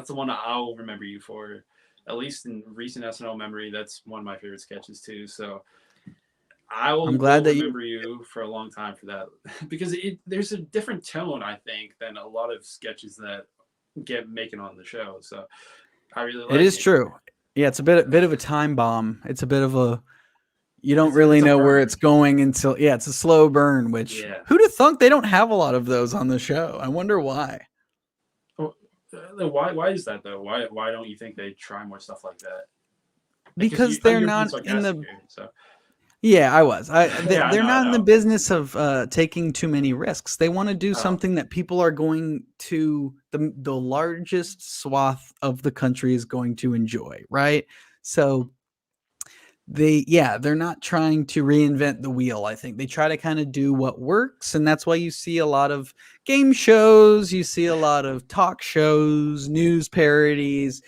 the one I'll remember you for. At least in recent SNL memory, that's one of my favorite sketches too. So I'm will glad that you. remember you for a long time for that because there's a different tone I think than a lot of sketches that get making on the show. So I really It like is it. true. Yeah, it's a bit of a time bomb. It's a bit of a, you don't really It's a know where burn. it's going until it's a slow burn. Which, Yeah. who'd have thunk they don't have a lot of those on the show? I wonder why. Why is that though? Why don't you think they try more stuff like that? Because Oh, they're you're being not in sarcastic the. here. So Yeah, I was. Yeah, They're I not in the know. business of taking too many risks. They want to do Oh, something that people are going to the largest swath of the country is going to enjoy, right? So they're not trying to reinvent the wheel. I think they try to kind of do what works, and that's why you see a lot of game shows, you see a lot of talk shows, news parodies,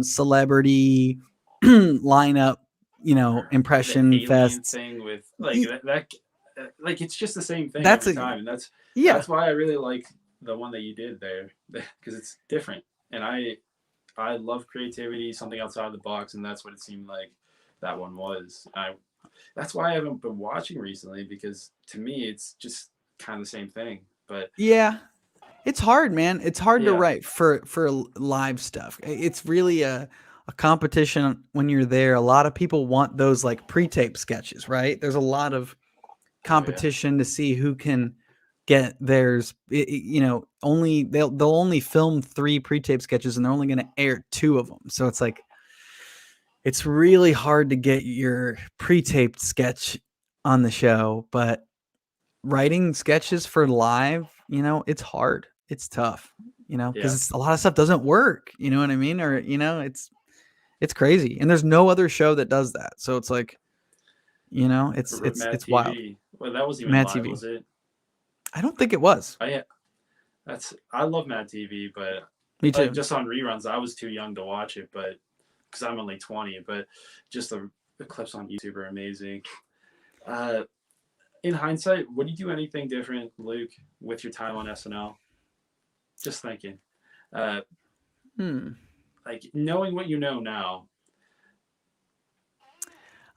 celebrity lineup, or the impression alien fests. thing with like Y- that like it's just the same thing That's every a time, and Yeah. that's why I really like the one that you did there because it's different, and I love creativity, something outside the box, and that's what it seemed like that one was. That's why I haven't been watching recently because to me it's just kind of the same thing. But Yeah. It's hard, man. It's hard to yeah, write for live stuff. It's really a competition when you're there. A lot of people want those like pre-tape sketches, right? There's a lot of oh yeah, competition to see who can get theirs. Only they'll only film 3 pre-tape sketches and they're only going to air 2 of them. So it's like it's really hard to get your pre-taped sketch on the show, but writing sketches for live, it's hard. It's tough, yeah. because it's a lot of stuff doesn't work. You know what I mean? Or it's crazy, and there's no other show that does that. So it's like, Mad it's wild. TV. Well, that wasn't even Mad live, TV. was it? I don't think it was. I love Mad TV, but Me like too. just on reruns, I was too young to watch it, but because I'm only 20, but just the clips on YouTube are amazing. Uh, in hindsight, would you do anything different, Luke, with your time on SNL? Just thinking, uh, Hmm. like knowing what you know now.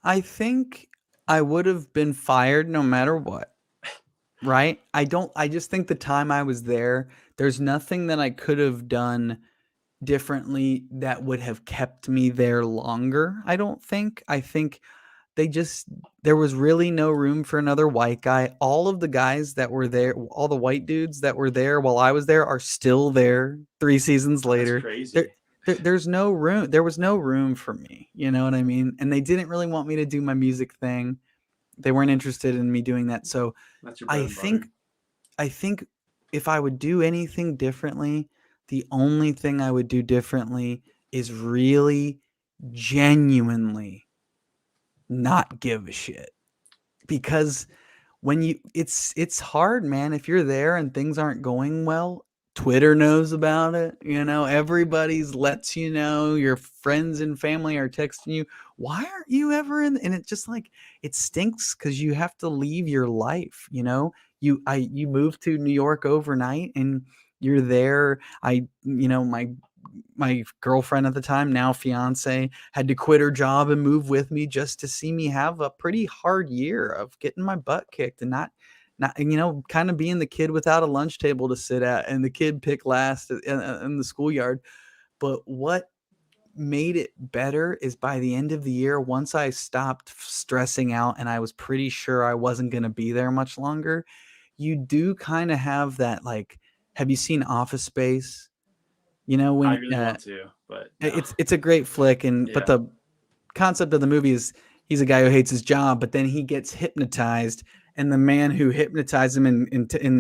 I think I would have been fired no matter what. Right? I just think the time I was there, there's nothing that I could have done differently that would have kept me there longer. I don't think. I think they just there was really no room for another white guy. All of the guys that were there, all the white dudes that were there while I was there are still there 3 seasons That's later. There, crazy. there's no room. There was no room for me. You know what I mean? And they didn't really want me to do my music thing. They weren't interested in me doing that. So That's your bread I and butter. think I think if I would do anything differently, the only thing I would do differently is really genuinely not give a shit. Because when it's hard, man, if you're there and things aren't going well, Twitter knows about it, everybody's lets you know, your friends and family are texting you, why aren't you ever in, and it just like it stinks because you have to leave your life, you move to New York overnight and you're there. My girlfriend at the time, now fiance, had to quit her job and move with me just to see me have a pretty hard year of getting my butt kicked and not kind of being the kid without a lunch table to sit at and the kid picked last in the schoolyard. But what made it better is by the end of the year, once I stopped stressing out and I was pretty sure I wasn't going to be there much longer, you do kind of have that, like, have you seen Office Space? I When really want to, but no. it's a great flick, but Yeah, the concept of the movie is he's a guy who hates his job, but then he gets hypnotized, and the man who hypnotized him and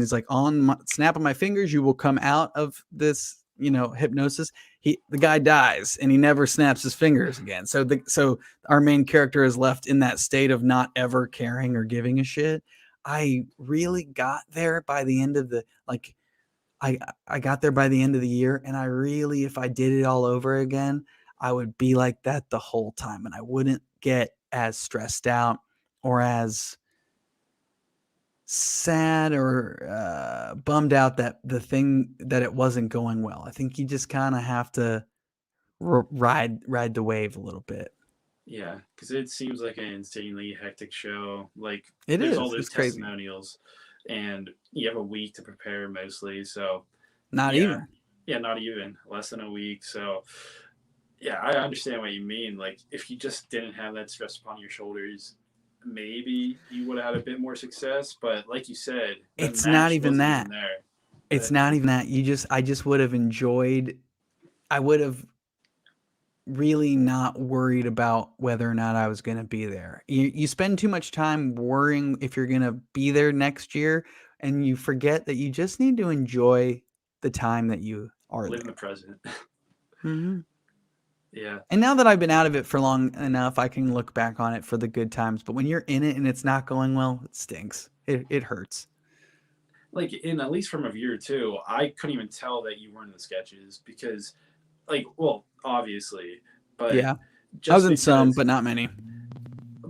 is like, on snap of my fingers, you will come out of this, hypnosis. The guy dies, and he never snaps his fingers again. So our main character is left in that state of not ever caring or giving a shit. I really got there by the end of the like I I got there by the end of the year, and I really, if I did it all over again, I would be like that the whole time, and I wouldn't get as stressed out or as sad or bummed out that the thing that it wasn't going well. I think you just kind of have to ride the wave a little bit. yeah, because it seems like an insanely hectic show. Like It there's all is. those It's crazy. testimonials, and you have a week to prepare mostly. So Not yeah, even. yeah, not even less than a week. So yeah, I understand what you mean. Like if you just didn't have that stress upon your shoulders, maybe you would have had a bit more success. But like you said, the It's not match even wasn't that. even there. It's But not even that. I just would have enjoyed. I would have really not worried about whether or not I was going to be there. You spend too much time worrying if you're going to be there next year, and you forget that you just need to enjoy the time that you are Live in the there. present. Hmm. Yeah. And now that I've been out of it for long enough, I can look back on it for the good times. But when you're in it and it's not going well, it stinks. It hurts. Like in at least from a year or two, I couldn't even tell that you weren't in the sketches because, like, well, obviously, but Yeah. I was just in some, because, but not many.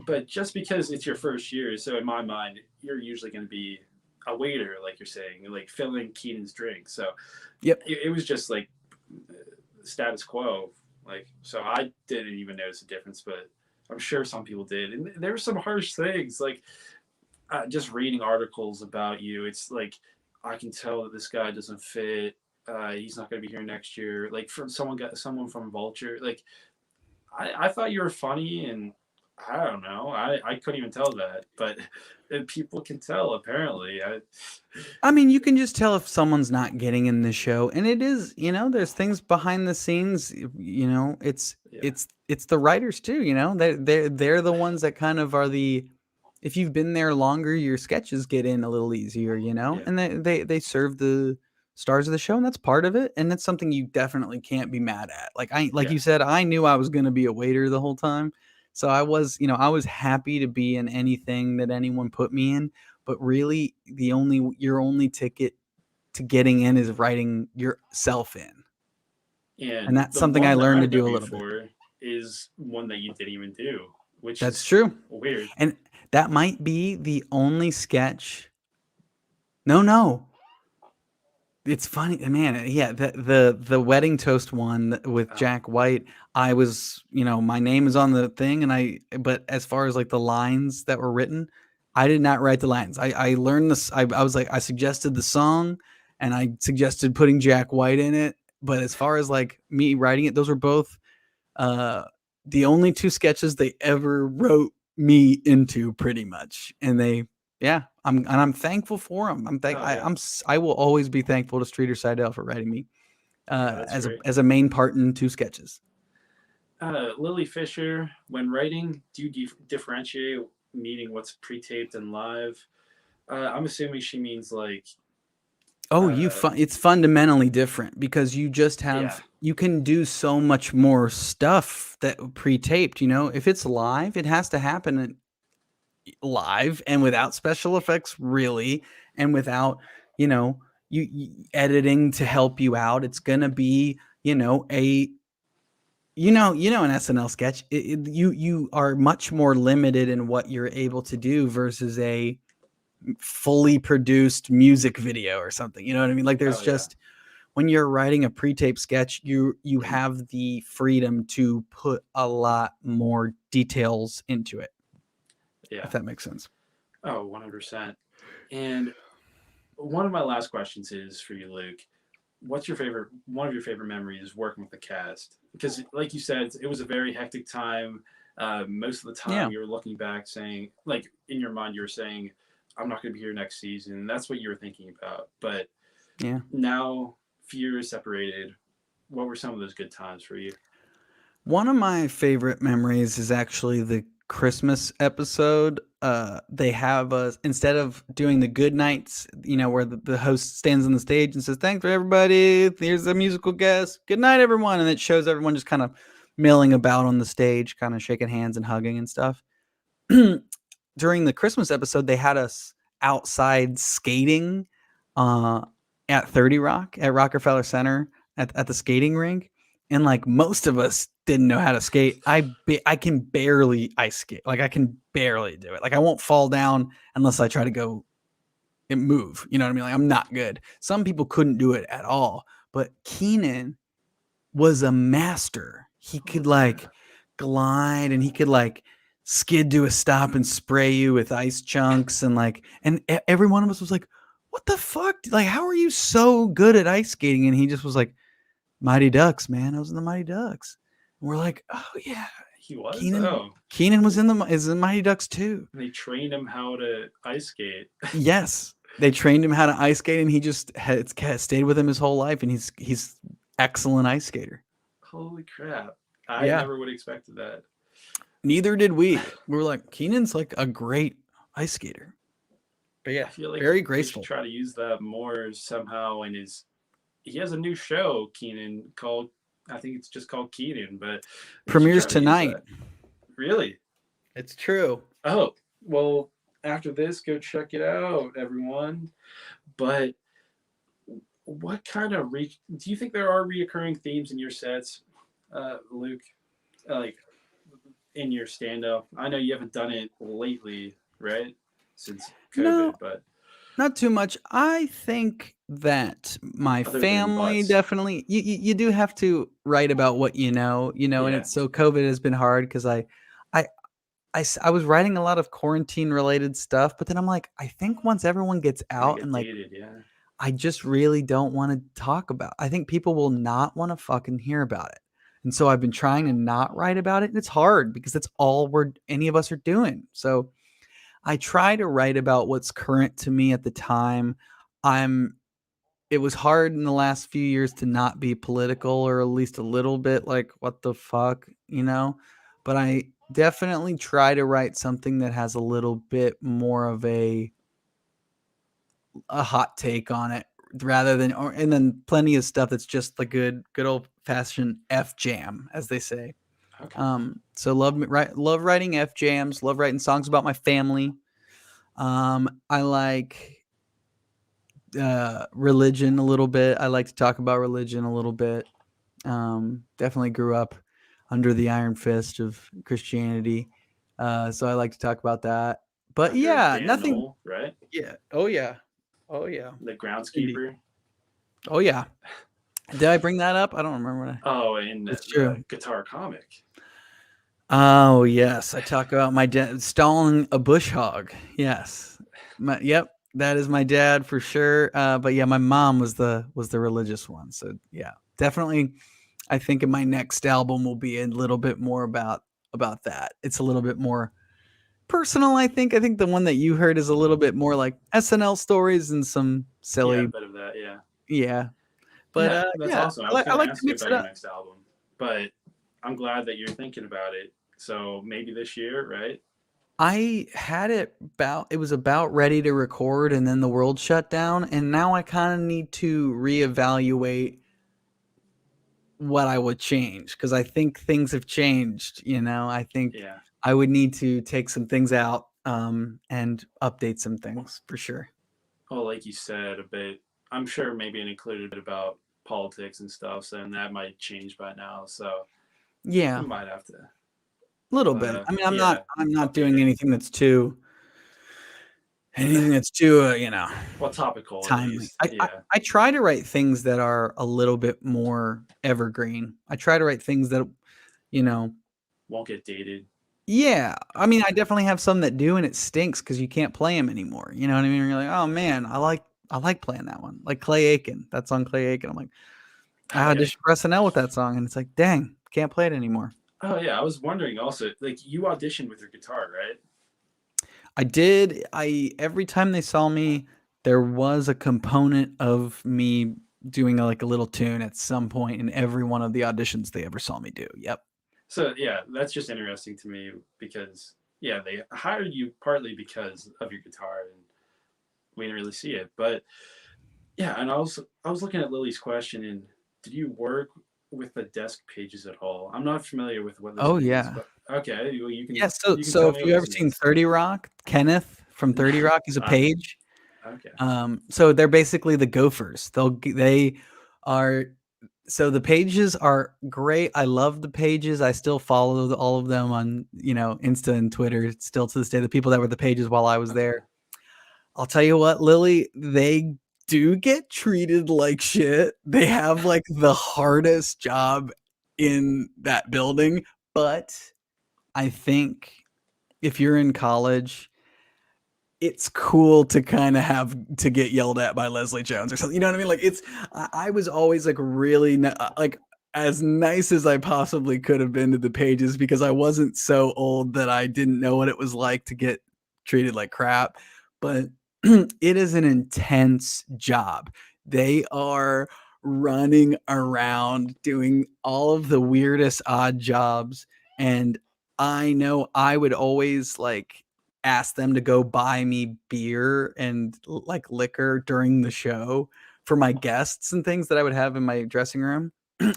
it's your first year, so in my mind, you're usually going to be a waiter, like you're saying, like filling Keenan's drink. So Yep. it was just like status quo. Like, so I didn't even notice a difference, but I'm sure some people did. And there were some harsh things, like just reading articles about you. It's like, I can tell that this guy doesn't fit. He's not going to be here next year. Like from someone from Vulture. Like I thought you were funny, and I don't know. I couldn't even tell that, but people can tell apparently. I mean, you can just tell if someone's not getting in the show, and it is, there's things behind the scenes. Yeah, It's the writers too. They're the ones that kind of are the. If you've been there longer, your sketches get in a little easier, yeah, and they serve the stars of the show, and that's part of it, and that's something you definitely can't be mad at. Like yeah, you said, I knew I was going to be a waiter the whole time, so I was happy to be in anything that anyone put me in. But really, your only ticket to getting in is writing yourself in. And and that's the something I one that learned I to know do a you little bit. for is one that you didn't even do, which That's is true. weird. And that might be the only sketch. No. It's funny, man. Yeah, the wedding toast one with Oh, Jack White. I was, my name is on the thing, but as far as like the lines that were written, I did not write the lines. I learned this. I was like, I suggested the song, and I suggested putting Jack White in it. But as far as like me writing it, those were both uh, the only two sketches they ever wrote me into, pretty much. And yeah, I'm thankful for them. oh yeah, I will always be thankful to Streeter Seidel for writing me yeah, that's great. as a main part in two sketches. Lily Fisher, when writing, do you differentiate, meaning what's pre-taped and live? I'm assuming she means like, Oh, uh, it's fundamentally different because yeah, you can do so much more stuff that pre-taped. If it's live, it has to happen live and without special effects, really, and without you know editing to help you out. It's gonna be a an SNL sketch. You are much more limited in what you're able to do versus a fully produced music video or something. You know what I mean? Like there's oh yeah, just when you're writing a pre-tape sketch, you have the freedom to put a lot more details into it, yeah. if that makes sense. Oh, 100%. And one of my last questions is for you, Luke. What's one of your favorite memories working with the cast? Because, like you said, it was a very hectic time. Most of the time, Yeah. you were looking back, saying, like in your mind, you were saying, "I'm not going to be here next season." That's what you were thinking about. But Yeah. now, few is separated. What were some of those good times for you? One of my favorite memories is actually the Christmas episode. They have us, instead of doing the good nights, where the host stands on the stage and says, "Thanks for everybody. Here's a musical guest. Good night, everyone." And it shows everyone just kind of milling about on the stage, kind of shaking hands and hugging and stuff. During the Christmas episode, they had us outside skating uh, at 30 Rock at Rockefeller Center at the skating rink. And like most of us didn't know how to skate. I can barely ice skate. Like I can barely do it. Like I won't fall down unless I try to go and move. You know what I mean? Like I'm not good. Some people couldn't do it at all. But Keenan was a master. He could Holy like crap! glide, and he could like skid to a stop and spray you with ice chunks, and every one of us was like, "What the fuck? Like, how are you so good at ice skating?" And he just was like, "Mighty Ducks, man. I was in the Mighty Ducks." And we're like, "Oh yeah, He was. Keenan. Oh, Keenan was is in Mighty Ducks too." and they trained him how to ice skate. Yes, they trained him how to ice skate, and he just had stayed with him his whole life, and he's excellent ice skater. Holy crap! I Yeah. never would have expected that. Neither did we. We were like, Keenan's like a great ice skater. But I yeah, feel like very we should graceful. try to use that more somehow in his. He has a new show, Keenan, called. I think it's just called Keenan, but we should Premieres try to use tonight. that. Really? It's true. Oh, well, after this, go check it out, everyone. But what kind of do you think there are reoccurring themes in your sets, Luke? Like in your stand-up? I know you haven't done it lately, right? Since No, COVID, but not too much. I think that my other than family butts, definitely you do have to write about what and yeah, it's so COVID has been hard because I I was writing a lot of quarantine related stuff, but then I'm like, I think once everyone gets gonna out get and like dated, yeah. I just really don't want to talk about. I think people will not want to fucking hear about it. And so I've been trying to not write about it, and it's hard because that's all any of us are doing. So I try to write about what's current to me at the time. I'm It was hard in the last few years to not be political or at least a little bit like what the fuck. But I definitely try to write something that has a little bit more of a hot take on it rather than and then plenty of stuff that's just the good old fashioned F jam, as they say. Okay. So love writing F jams, love writing songs about my family. I like religion a little bit. I like to talk about religion a little bit. Definitely grew up under the iron fist of Christianity. So I like to talk about that. But Under yeah, Dan nothing. Knoll, right? Yeah. Oh yeah. Oh yeah. The Indeed. groundskeeper. Oh yeah. Did I bring that up? I don't remember. Oh, and It's the true. guitar comic. Oh yes, I talk about my dad stalling a bush hog. Yes. Yep, that is my dad for sure. But yeah, my mom was the religious one. So yeah, definitely. I think in my next album will be a little bit more about that. It's a little bit more personal. I think the one that you heard is a little bit more like SNL stories and some Yeah, a silly. bit of that. Yeah. Yeah, but Yeah, that's yeah, awesome. I was I going to like to ask you mix about it your up. next album, but I'm glad that you're thinking about it. So maybe this year, right? I had it was about ready to record and then the world shut down and now I kind of need to reevaluate what I would change because I think things have changed. I think Yeah. I would need to take some things out and update some things for sure. Well, like you said, a bit. I'm sure maybe it included a bit about politics and stuff, so and that might change by now. So Yeah, you might have to. a little But bit. I mean, yeah, I'm not update doing it. anything that's too Well, topical at timely. least. Yeah. I try to write things that are a little bit more evergreen. I try to write things that, you know, Won't get dated. yeah. I mean, Okay. I definitely have some that do, and it stinks because you can't play them anymore. You know what I mean? You're like, oh man, I like playing that one, like Clay Aiken. That song, Clay Aiken. I'm like, Oh I yeah. auditioned for SNL with that song, and it's like, dang, can't play it anymore. Oh yeah. I was wondering also, like you auditioned with your guitar, right? I did. I every time they saw me, there was a component of me doing like a little tune at some point in every one of the auditions they ever saw me do. Yep. So yeah, that's just interesting to me because yeah, they hired you partly because of your guitar, and we didn't really see it. But yeah, and I was looking at Lily's question, and did you work with the desk pages at all? I'm not familiar with what this Oh means, yeah. but okay, well, Yeah. So you can so tell if me what you ever this seen means. 30 Rock, Kenneth from 30 Rock is a Uh, page. okay, So they're basically the Gophers. They are so the pages are great. I love the pages. I still follow all of them on Insta and Twitter. Still to this day, the people that were the pages while I was okay, there. I'll tell you what, Lily, they do get treated like shit. They have like the hardest job in that building, but I think if you're in college it's cool to kind of have to get yelled at by Leslie Jones or something. You know what I mean? Like I was always like really like as nice as I possibly could have been to the pages because I wasn't so old that I didn't know what it was like to get treated like crap. But it is an intense job. They are running around doing all of the weirdest odd jobs. And I know I would always like ask them to go buy me beer and like liquor during the show for my guests and things that I would have in my dressing room.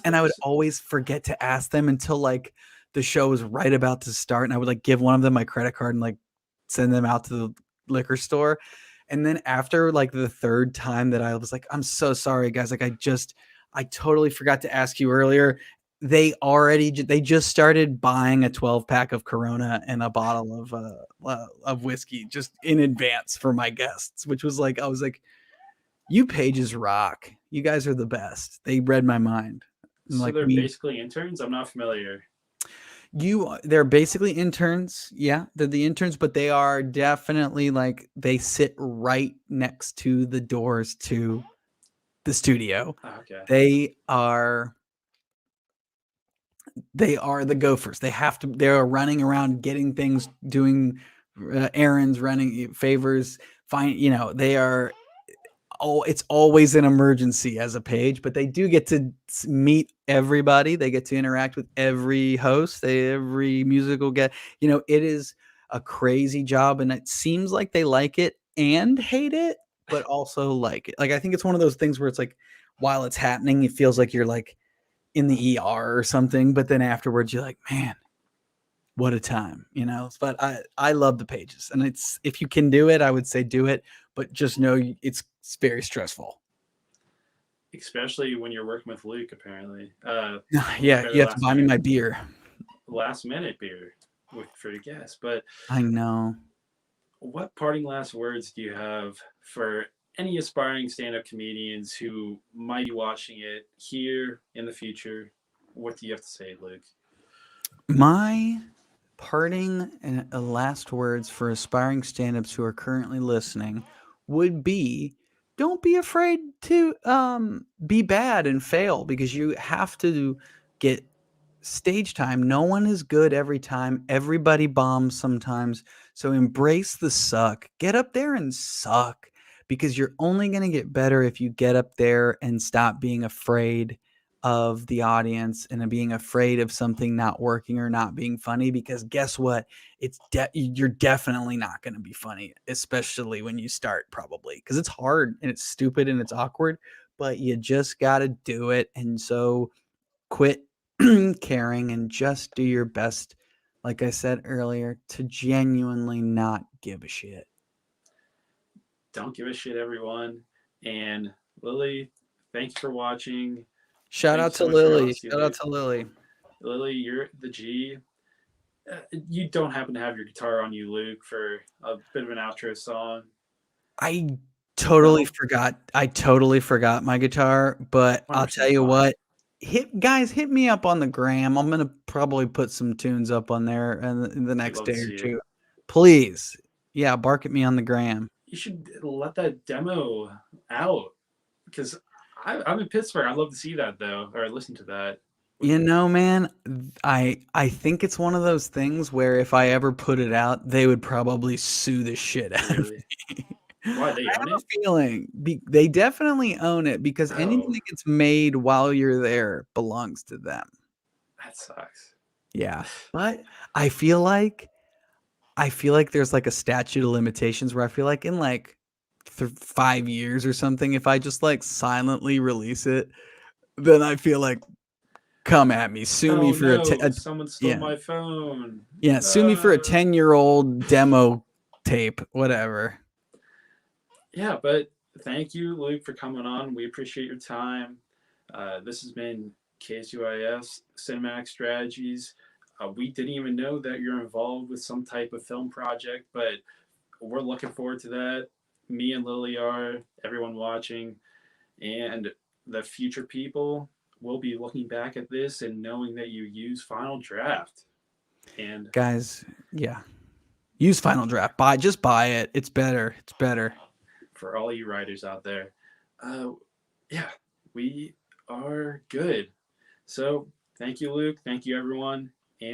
And I would always forget to ask them until like the show was right about to start. And I would like give one of them my credit card and like send them out to the liquor store. And then after like the third time that I was like, I'm so sorry, guys. Like, I totally forgot to ask you earlier. They just started buying a 12 pack of Corona and a bottle of whiskey just in advance for my guests, which was like, I was like, you pages rock. You guys are the best. They read my mind. And So like they're basically interns. I'm not familiar. they're basically interns. Yeah, they're the interns, but they are definitely like they sit right next to the doors to the studio. Okay. They are the gophers. They're running around getting things, doing errands, running favors, they are. Oh, it's always an emergency as a page, but they do get to meet everybody. They get to interact with every host, every musical get. It is a crazy job, and it seems like they like it and hate it, but also like it. Like I think it's one of those things where it's like while it's happening, it feels like you're like in the ER or something, but then afterwards you're like, man, what a time, But I love the pages, and it's if you can do it, I would say do it, but just know it's very stressful. Especially when you're working with Luke, apparently. Yeah, Very you have to buy me my beer. last minute beer for the guests. But I know. what parting last words do you have for any aspiring stand-up comedians who might be watching it here in the future? What do you have to say, Luke? My parting and last words for aspiring stand-ups who are currently listening would be don't be afraid to be bad and fail, because you have to get stage time. No one is good every time. Everybody bombs sometimes. So embrace the suck. Get up there and suck, because you're only going to get better if you get up there and stop being afraid of the audience and being afraid of something not working or not being funny, because guess what? You're definitely not going to be funny, especially when you start, probably, because it's hard and it's stupid and it's awkward, but you just got to do it. And so quit caring and just do your best, like I said earlier, to genuinely not give a shit. Don't give a shit, everyone. And Lily, thank you for watching. Shout Thank you out so to much for your Lily. honesty, Shout out Luke. to Lily. Lily, you're the G. You don't happen to have your guitar on you, Luke, for a bit of an outro song? I totally No? forgot. I totally forgot my guitar, but I'll tell 100% you fine. what. Hit me up on the gram. I'm gonna probably put some tunes up on there in the We'd next love to day or see it. two. Please. Yeah, bark at me on the gram. You should let that demo out because I'm in Pittsburgh. I'd love to see that though, or listen to that. Man, I think it's one of those things where if I ever put it out, they would probably sue the shit out of Really? me. Why, I they own have a it? feeling they definitely own it, because anything Oh, that gets made while you're there belongs to them. that sucks. Yeah, but I feel like there's like a statute of limitations where I feel like in like 5 years or something, if I just like silently release it, then I feel like come at me, sue me Oh for no, someone stole yeah. my phone. Yeah, sue me for a Uh, 10-year-old demo tape, whatever. yeah, but thank you, Luke, for coming on. We appreciate your time. This has been KSUIF Cinematic Strategies. We didn't even know that you're involved with some type of film project, but we're looking forward to that. Me and Lily are, everyone watching, and the future people will be looking back at this and knowing that you use Final Draft. And Guys, yeah. Use Final Draft. Just buy it. It's better. It's better. for all you writers out there, uh, yeah, we are good. So thank you, Luke. Thank you, everyone.